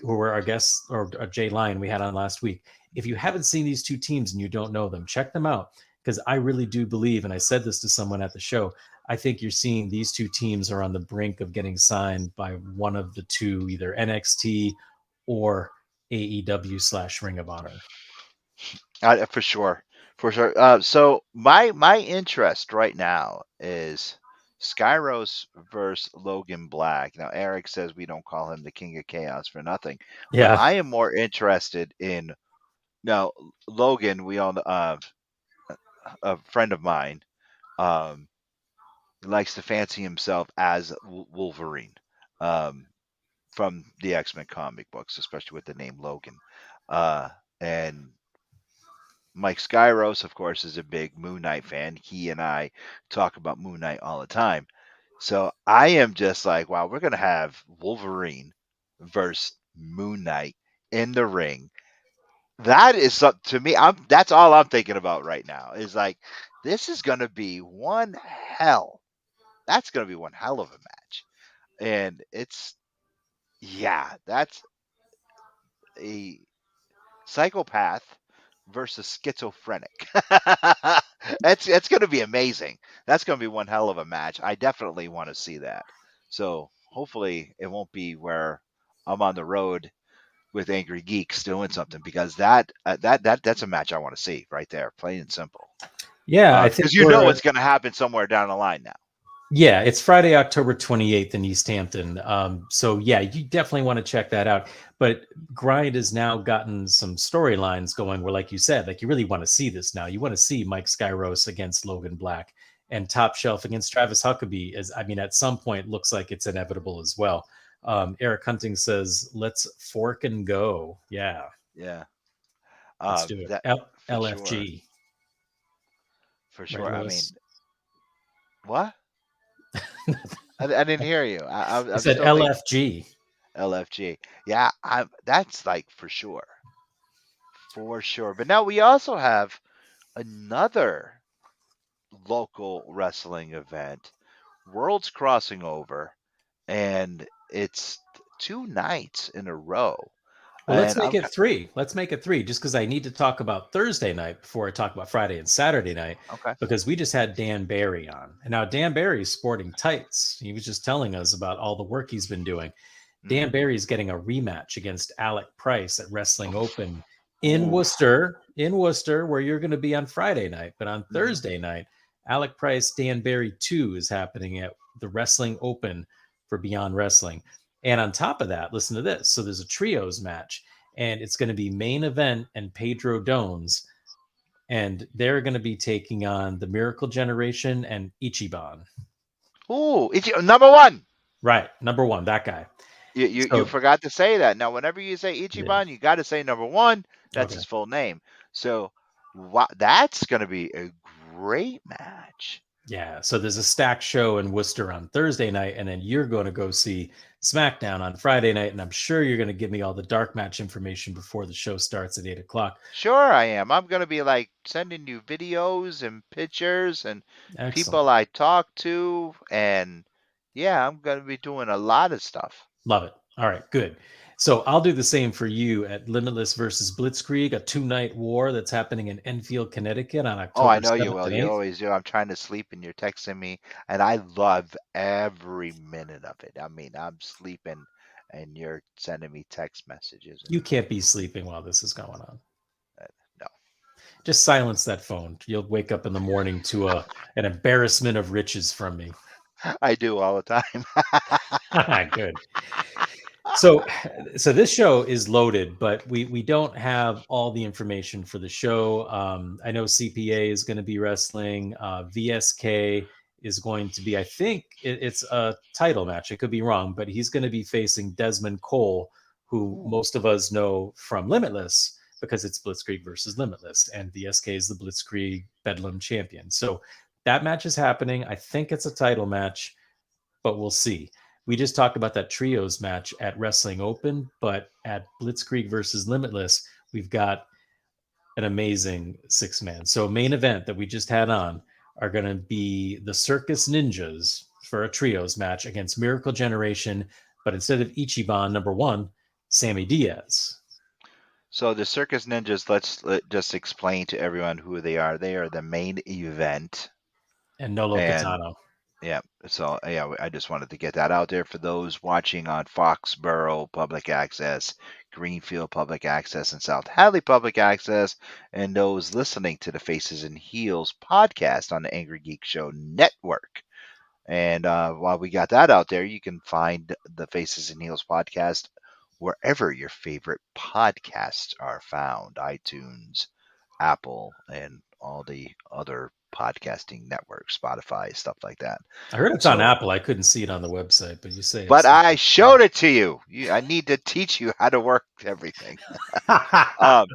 who were our guests or Jay Lyon we had on last week. If you haven't seen these two teams and you don't know them, check them out because I really do believe, and I said this to someone at the show, I think you're seeing these two teams are on the brink of getting signed by one of the two, either NXT or AEW / Ring of Honor. for sure, for sure. So my interest right now is Skyros versus Logan Black. Now Eric says we don't call him the King of Chaos for nothing, but Yeah. I am more interested in now Logan. We all a friend of mine um, likes to fancy himself as Wolverine from the X-Men comic books, especially with the name Logan. And Mike Skyros, of course, is a big Moon Knight fan. He and I talk about Moon Knight all the time. So I am just like, wow, we're gonna have Wolverine versus Moon Knight in the ring. That is to me. That's all I'm thinking about right now. Is like, this is gonna be one hell. That's gonna be one hell of a match, and it's yeah, that's a psychopath versus schizophrenic. That's going to be amazing. That's going to be one hell of a match. I definitely want to see that. So hopefully it won't be where I'm on the road with angry geeks doing something because that's a match I want to see right there, plain and simple. Yeah, I think Because you know we're it's going to happen somewhere down the line now. Yeah, it's Friday, October 28th in East Hampton. So yeah, you definitely want to check that out. But Grind has now gotten some storylines going where, like you said, like you really want to see this now. You want to see Mike Skyros against Logan Black and Top Shelf against Travis Huckabee. I mean, at some point, looks like it's inevitable as well. Eric Hunting says, "Let's fork and go." Yeah, Yeah, let's do it. that for sure, LFG, for right, sure. I mean, Lewis? what? I didn't hear you. I I'm said still thinking LFG. LFG. Yeah, that's like for sure. For sure. But now we also have another local wrestling event. Worlds crossing over, and it's 2 nights in a row. Well, let's And make it three. Let's make it three, just because I need to talk about Thursday night before I talk about Friday and Saturday night, okay. because we just had Dan Barry on. And now Dan Barry's sporting tights. He was just telling us about all the work he's been doing. Dan Hmm. Barry's getting a rematch against Alec Price at Wrestling Open Oof. In Worcester, where you're going to be on Friday night. But on Hmm. Thursday night, Alec Price, Dan Barry 2 is happening at the Wrestling Open for Beyond Wrestling. And on top of that, listen to this. So there's a trios match, and it's going to be main event and Pedro Dones, and they're going to be taking on the Miracle Generation and Ichiban. Ooh, it's number one. Right, number one, that guy. You So forgot to say that. Now, whenever you say yeah, Ichiban, you got to say number one. That's okay. his full name. So Wow, that's going to be a great match. Yeah, so there's a stacked show in Worcester on Thursday night, and then you're going to go see SmackDown on Friday night, and I'm sure you're going to give me all the dark match information before the show starts at 8 o'clock. Sure, I am. I'm going to be like sending you videos and pictures and Excellent. people I talk to. And yeah, I'm going to be doing a lot of stuff. Love it. All right, good. So I'll do the same for you at Limitless versus Blitzkrieg, a 2-night war that's happening in Enfield, Connecticut on Oh, I October know you 7th will. and You 8th. always do. I'm trying to sleep and you're texting me, and I love every minute of it. I mean, I'm sleeping and you're sending me text messages and You can't be sleeping while this is going on. no. Just silence that phone. You'll wake up in the morning to an embarrassment of riches from me. I do all the time. Good. So, so this show is loaded, but we don't have all the information for the show. I know CPA is going to be wrestling. VSK is going to be, I think it's a title match. I could be wrong, but he's going to be facing Desmond Cole, who Ooh. most of us know from Limitless because it's Blitzkrieg versus Limitless, and VSK is the Blitzkrieg Bedlam champion. So that match is happening. I think it's a title match, but we'll see. We just talked about that trios match at Wrestling Open, but at Blitzkrieg versus Limitless, we've got an amazing 6-man. So main event that we just had on are going to be the Circus Ninjas for a trios match against Miracle Generation, but instead of Ichiban #1, Sammy Diaz. So the Circus Ninjas, let just explain to everyone who they are. They are the main event. And Nolo And Katano. yeah, so yeah, I just wanted to get that out there for those watching on Foxborough Public Access, Greenfield Public Access, and South Hadley Public Access, and those listening to the Faces and Heels podcast on the Angry Geek Show Network. And while we got that out there, you can find the Faces and Heels podcast wherever your favorite podcasts are found: iTunes, Apple, and all the other podcasting networks, Spotify, stuff like that. I heard it's on So, Apple. I couldn't see it on the website, but you say but it's. I showed it to you. I need to teach you how to work everything. Um,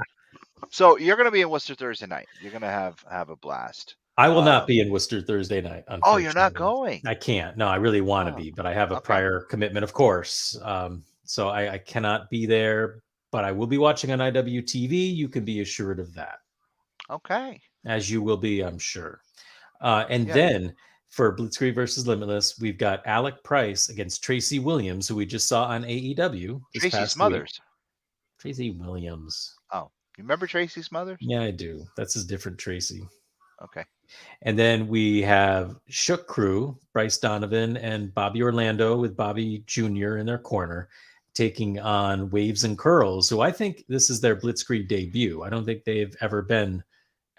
so you're going to be in Worcester Thursday night. You're going to have a blast. I will not be in Worcester Thursday night, Oh, you're not unfortunately. going. I can't. No, I really want to Oh, be, but I have a okay. prior commitment, of course. So I cannot be there, but I will be watching on IWTV. You can be assured of that, Okay. as you will be, I'm sure. And Yeah. then for Blitzkrieg versus Limitless, we've got Alec Price against Tracy Williams, who we just saw on AEW this Tracy past week. Smothers. Tracy Williams. Oh, you remember Tracy Smothers? Yeah, I do. That's a different Tracy. Okay. And then we have Shook Crew, Bryce Donovan and Bobby Orlando with Bobby Jr. in their corner, taking on Waves and Curls, who I think this is their Blitzkrieg debut. I don't think they've ever been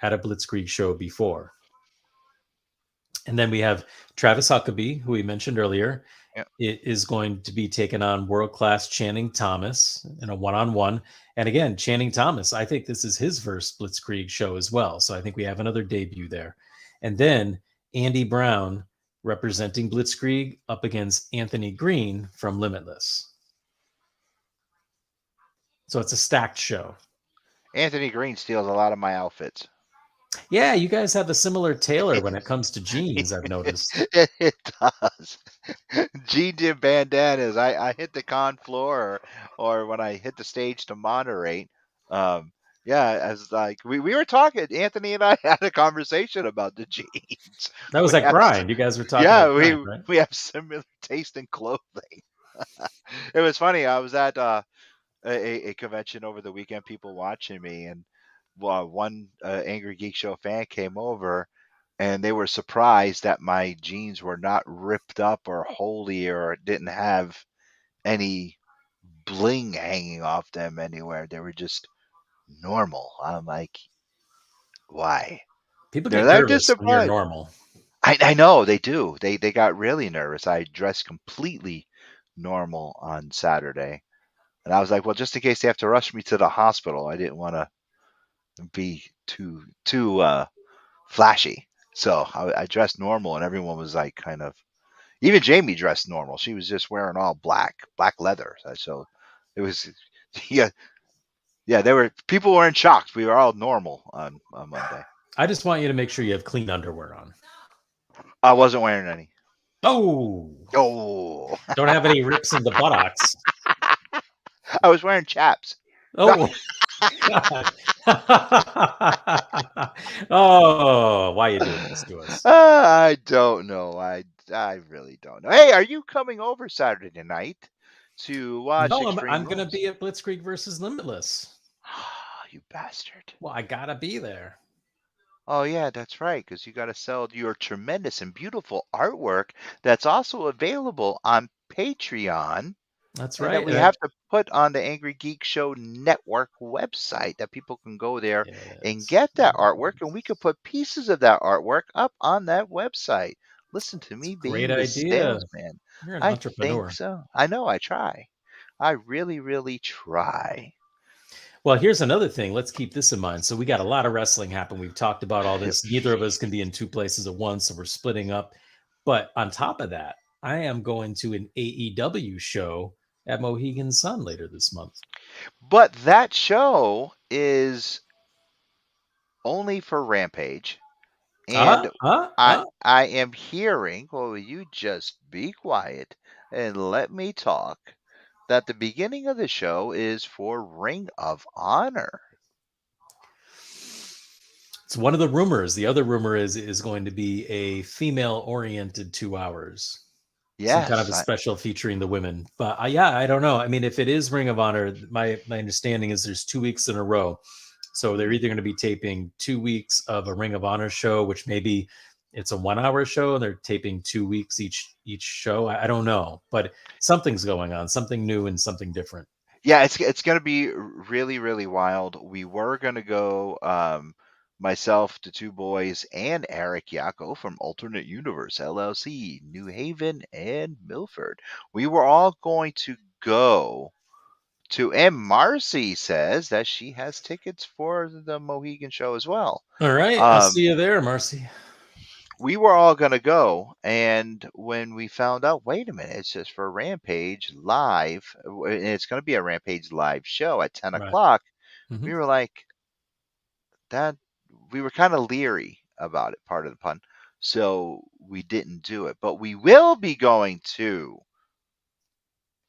at a Blitzkrieg show before. And then we have Travis Huckabee, who we mentioned earlier. Yeah. It is going to be taken on world-class Channing Thomas in a one-on-one. And again, Channing Thomas, I think this is his first Blitzkrieg show as well. So I think we have another debut there. And then Andy Brown representing Blitzkrieg up against Anthony Green from Limitless. So it's a stacked show. Anthony Green steals a lot of my outfits. Yeah, you guys have a similar tailor when it comes to jeans, I've noticed. It does. Jeans and bandanas. I hit the con floor, or when I hit the stage to moderate. Um, yeah, as like we were talking, Anthony and I had a conversation about the jeans. That was We at have, Grind. You guys were talking yeah, at Grind, right? we have similar taste in clothing. It was funny. I was at a convention over the weekend, people watching me, and one Angry Geek Show fan came over, and they were surprised that my jeans were not ripped up or holey or didn't have any bling hanging off them anywhere. They were just normal. I'm like, why? People get They're just nervous when you're surprised. normal. I know they do. They got really nervous. I dressed completely normal on Saturday. And I was like, well, just in case they have to rush me to the hospital, I didn't want to be too flashy. So I dressed normal, and everyone was like, kind of. Even Jamie dressed normal. She was just wearing all black leather. So it was, yeah, Yeah, people were in shock. We were all normal on Monday. I just want you to make sure you have clean underwear on. I wasn't wearing any. Oh, Oh, don't have any rips in the buttocks. I was wearing chaps. Oh, God. Oh, why are you doing this to us? I don't know. I really don't know. Hey, are you coming over Saturday night to watch No, Extreme I'm going to Rules? be at Blitzkrieg versus Limitless. You bastard. Well, I got to be there. Oh, yeah, that's right, because you got to sell your tremendous and beautiful artwork that's also available on Patreon That's and that right. we have to put on the Angry Geek Show Network website that people can go there and Yes. get that artwork, and we could put pieces of that artwork up on that website. Listen to me Great being the idea. salesman. You're an I think entrepreneur. so. I know I try. I really, really try. Well, here's another thing. Let's keep this in mind. So we got a lot of wrestling happen. We've talked about all this. Neither of us can be in two places at once, so we're splitting up. But on top of that, I am going to an AEW show at Mohegan Sun later this month. But that show is only for Rampage. And I am hearing, well, you just be quiet and let me talk, that the beginning of the show is for Ring of Honor. It's one of the rumors. The other rumor is going to be a female-oriented 2 hours. Some kind of Yes. a special featuring the women. But yeah, I don't know. I mean, if it is Ring of Honor, my understanding is there's 2 weeks in a row. So they're either going to be taping 2 weeks of a Ring of Honor show, which maybe it's a 1 hour show, and they're taping 2 weeks each show. I don't know, but something's going on, something new and something different. Yeah, it's going to be really, really wild. We were going to go, myself, the two boys, and Eric Yako from Alternate Universe LLC, New Haven and Milford. We were all going to go and Marcy says that she has tickets for the Mohegan show as well. All right, I'll see you there, Marcy. We were all going to go, and when we found out, wait a minute, it's just for Rampage Live, and it's going to be a Rampage Live show at 10 o'clock, we were like, that, we were kind of leery about it, part of the pun, so we didn't do it. But we will be going to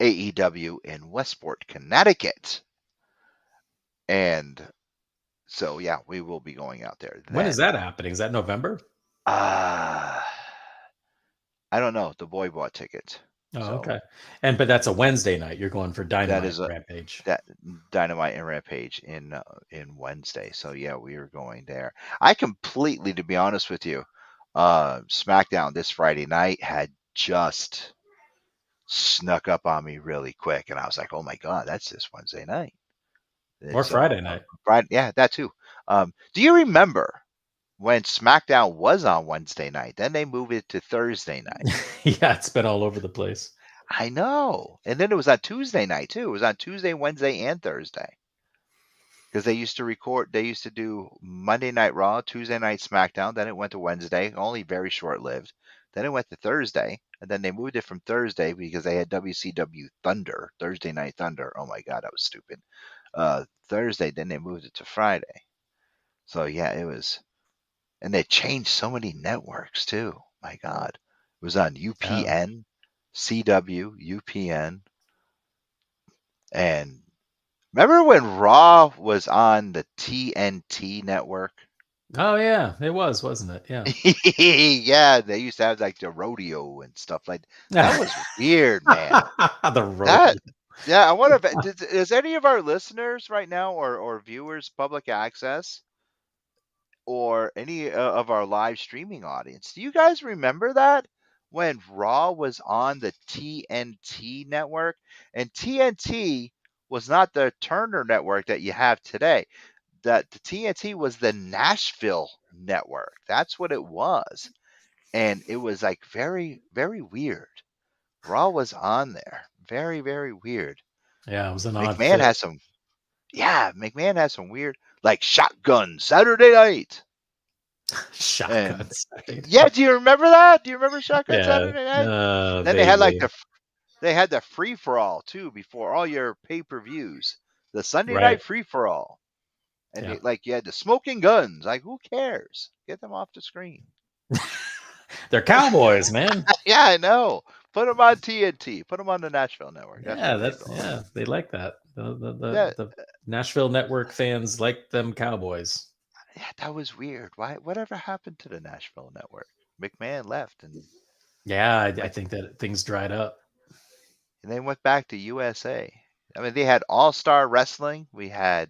AEW in Westport, Connecticut. And so, yeah, we will be going out there. When is that happening? Is that November? I don't know. The boy bought tickets. Oh, so okay. But that's a Wednesday night. You're going for Dynamite and Rampage. That Dynamite and Rampage in Wednesday. So yeah, we are going there. I completely, to be honest with you, SmackDown this Friday night had just snuck up on me really quick, and I was like, oh my god, that's this Wednesday night. Or Friday night. Friday, yeah, that too. Do you remember when SmackDown was on Wednesday night? Then they moved it to Thursday night. Yeah, it's been all over the place. I know. And then it was on Tuesday night too. It was on Tuesday, Wednesday, and Thursday. Because they used to do Monday Night Raw, Tuesday Night SmackDown, then it went to Wednesday, only very short lived. Then it went to Thursday, and then they moved it from Thursday because they had WCW Thunder, Thursday Night Thunder. Oh my god, that was stupid. Thursday, then they moved it to Friday. So yeah, it was, and they changed so many networks too. My god. It was on UPN, CW, UPN, and remember when Raw was on the TNT network? Oh yeah, it was, wasn't it? Yeah. Yeah, they used to have like the rodeo and stuff like that. That was weird, man. The rodeo. Yeah, I wonder if is any of our listeners right now or viewers public access or any of our live streaming audience. Do you guys remember that? When Raw was on the TNT network, and TNT was not the Turner network that you have today. That the TNT was the Nashville network. That's what it was. And it was like very, very weird. Raw was on there. Very, very weird. Yeah, it was an odd McMahon fit. McMahon has some weird, like Shotgun Saturday Night. Shotgun. Yeah, do you remember that? Do you remember Shotgun Saturday Night? Then they had like they had the free for all too before all your pay-per-views. The Sunday Right. night free for all. And Yeah. you had the smoking guns. Like, who cares? Get them off the screen. They're cowboys, man. Yeah, I know. Put them on TNT. Put them on the Nashville Network. That's Yeah, where they that's belong. yeah, they like that. That The Nashville network fans like them cowboys. yeah, that was weird. Why? Whatever happened to the Nashville Network? McMahon left and Yeah, I went, think that things dried up. and they went back to USA. I mean, they had All Star Wrestling. We had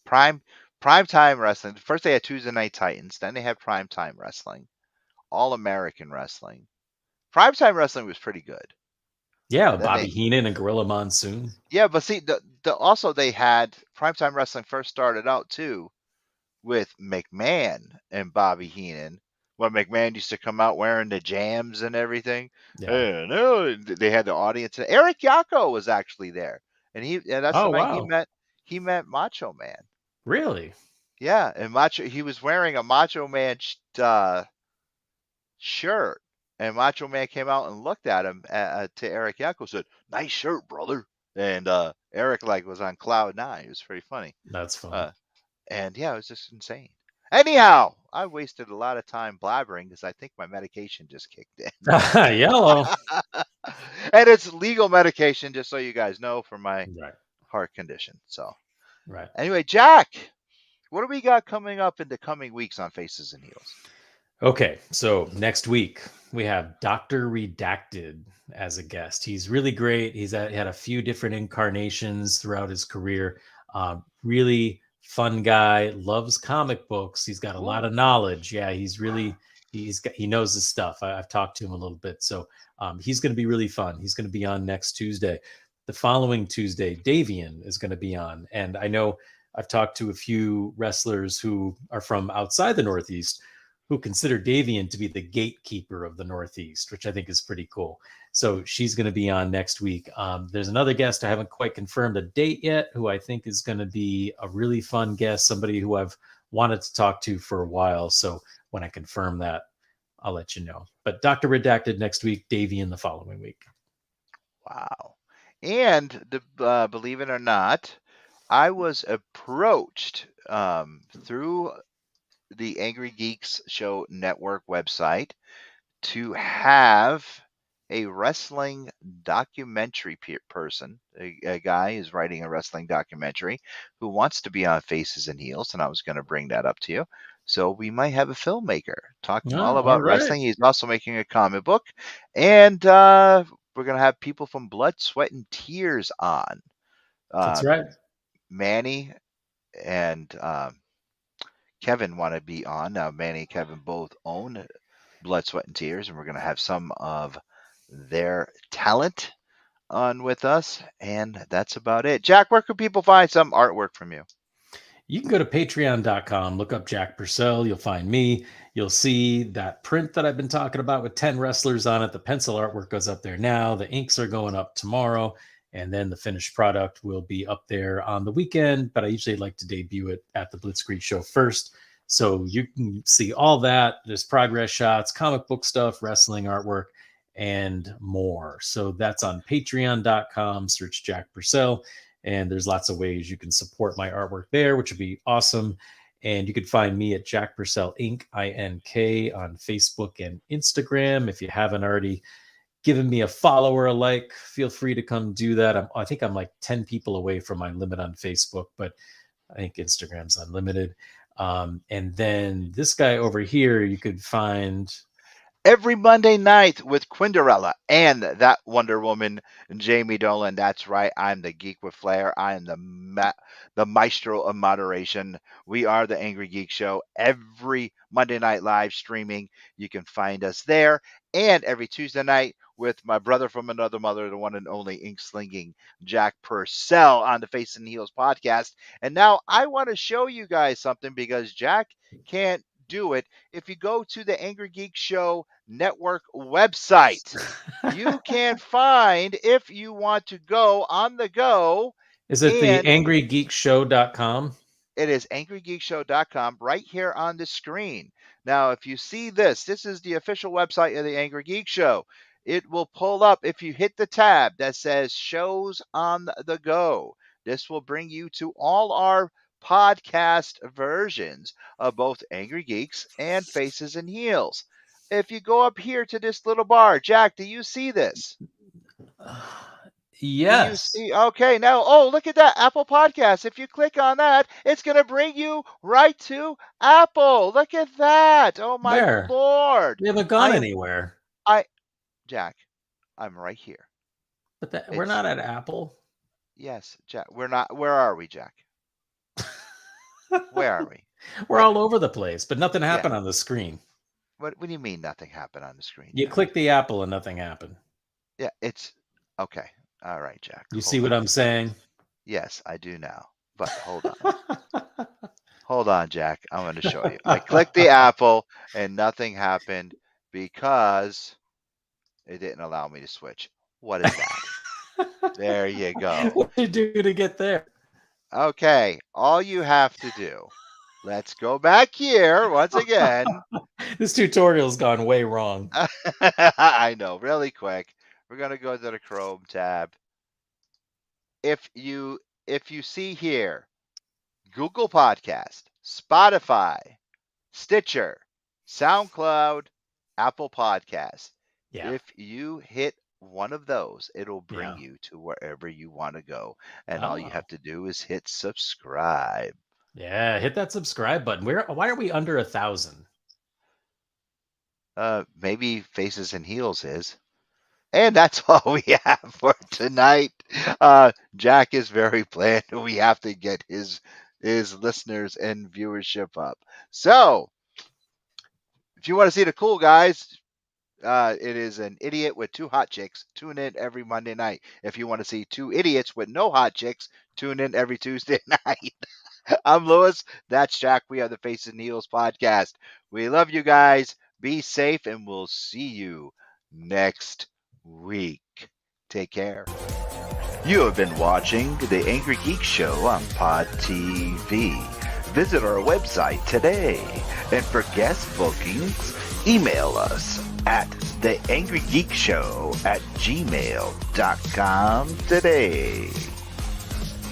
prime prime time wrestling. First, they had Tuesday Night Titans. Then they had prime time wrestling. All American wrestling. Prime time wrestling was pretty good. Yeah, And then Bobby they Heenan and Gorilla Monsoon. yeah, but see the also they had primetime wrestling first started out too with McMahon and Bobby Heenan. When McMahon used to come out wearing the jams and everything. Yeah. No, they had the audience. Eric Yako was actually there. And that's the Oh night wow. he met Macho Man. Really? Yeah, and he was wearing a Macho Man shirt. And Macho Man came out and looked at him to Eric Yako, said, "Nice shirt, brother." And Eric was on cloud nine. It was pretty funny. That's fun. Uh, and yeah, it was just insane. Anyhow, I wasted a lot of time blabbering because I think my medication just kicked in. Yellow. And it's legal medication, just so you guys know, for my Right. heart condition. So Right. anyway, Jack, what do we got coming up in the coming weeks on Faces and Heels? Okay, so next week we have Dr. Redacted as a guest. He's really great. Had a few different incarnations throughout his career. Really fun guy, loves comic books. He's got a lot Ooh. of knowledge. Yeah, he knows his stuff. I've talked to him a little bit, so he's going to be really fun. He's going to be on next Tuesday. The following Tuesday, Davian is going to be on, and I know I've talked to a few wrestlers who are from outside the Northeast who consider Davian to be the gatekeeper of the Northeast, which I think is pretty cool. So she's going to be on next week. There's another guest I haven't quite confirmed a date yet, who I think is going to be a really fun guest, somebody who I've wanted to talk to for a while. So when I confirm that, I'll let you know. But Dr. Redacted next week, Davian the following week. Wow. And believe it or not, I was approached through the Angry Geeks Show Network website to have a wrestling documentary person, a guy is writing a wrestling documentary who wants to be on Faces and Heels, and I was going to bring that up to you. So we might have a filmmaker talking all Oh, all about right. wrestling. He's also making a comic book, and we're going to have people from Blood, Sweat, and Tears on. That's Um, right. Manny and Kevin want to be on. Now, Manny and Kevin both own Blood, Sweat, and Tears, and we're going to have some of their talent on with us. And that's about it. Jack, where can people find some artwork from you? You can go to patreon.com, look up Jack Purcell. You'll find me. You'll see that print that I've been talking about with 10 wrestlers on it. The pencil artwork goes up there now. The inks are going up tomorrow. And then the finished product will be up there on the weekend. But I usually like to debut it at the Blitzkrieg show first. So you can see all that. There's progress shots, comic book stuff, wrestling artwork, and more. So that's on patreon.com. Search Jack Purcell. And there's lots of ways you can support my artwork there, which would be awesome. And you can find me at Jack Purcell Inc. INK on Facebook and Instagram. If you haven't already given me a follow or a like, feel free to come do that. I think I'm like 10 people away from my limit on Facebook, but I think Instagram's unlimited. And then this guy over here, you could find Every Monday night with Quinderella and that Wonder Woman, Jamie Dolan. That's right. I'm the geek with flair. I am the maestro of moderation. We are the Angry Geek Show. Every Monday night live streaming, you can find us there. And every Tuesday night with my brother from another mother, the one and only ink slinging Jack Purcell on the Face and Heels podcast. And now I want to show you guys something because Jack can't do it. If you go to the Angry Geek Show Network website, you can find, if you want to go on the go, is it the and angrygeekshow.com? it is angrygeekshow.com right here on the screen. Now, if you see this is the official website of the Angry Geek Show. It will pull up if you hit the tab that says shows on the go. This will bring you to all our podcast versions of both Angry Geeks and Faces and Heels. If you go up here to this little bar, Jack, do you see this? Do you Yes. see? Okay, now, oh, look at that Apple Podcast. If you click on that, it's going to bring you right to Apple. Look at that. Oh, my Where? Lord. We haven't gone anywhere. Jack, I'm right here. But we're not at Apple. Yes, Jack, we're not. Where are we, Jack? Where are we? We're all over the place, but nothing happened on the screen. What do you mean nothing happened on the screen? You Jack? click the apple and nothing happened. Yeah, it's okay. All right, Jack. You see what I'm saying? Yes, I do now. But hold on. Hold on, Jack. I'm going to show you. I clicked the apple and nothing happened because it didn't allow me to switch. What is that? There you go. What did you do to get there? Okay, all you have to do. Let's go back here once again. This tutorial's gone way wrong. I know, really quick. We're going to go to the Chrome tab. If you see here, Google Podcast, Spotify, Stitcher, SoundCloud, Apple Podcasts. Yeah. If you hit one of those, it'll bring you to wherever you want to go. And all you have to do is hit subscribe. Yeah, hit that subscribe button. Why are we under 1,000? Maybe Faces and Heels is. And that's all we have for tonight. Jack is very bland. We have to get his listeners and viewership up. So, if you want to see the cool guys, it is an idiot with two hot chicks. Tune in every Monday night. If you want to see two idiots with no hot chicks, tune in every Tuesday night. I'm Lewis. That's Jack. We are the Faces and Heels podcast. We love you guys. Be safe, and we'll see you next week. Take care. You have been watching The Angry Geek Show on Pod TV. Visit our website today. And for guest bookings, email us at theangrygeekshow@gmail.com today.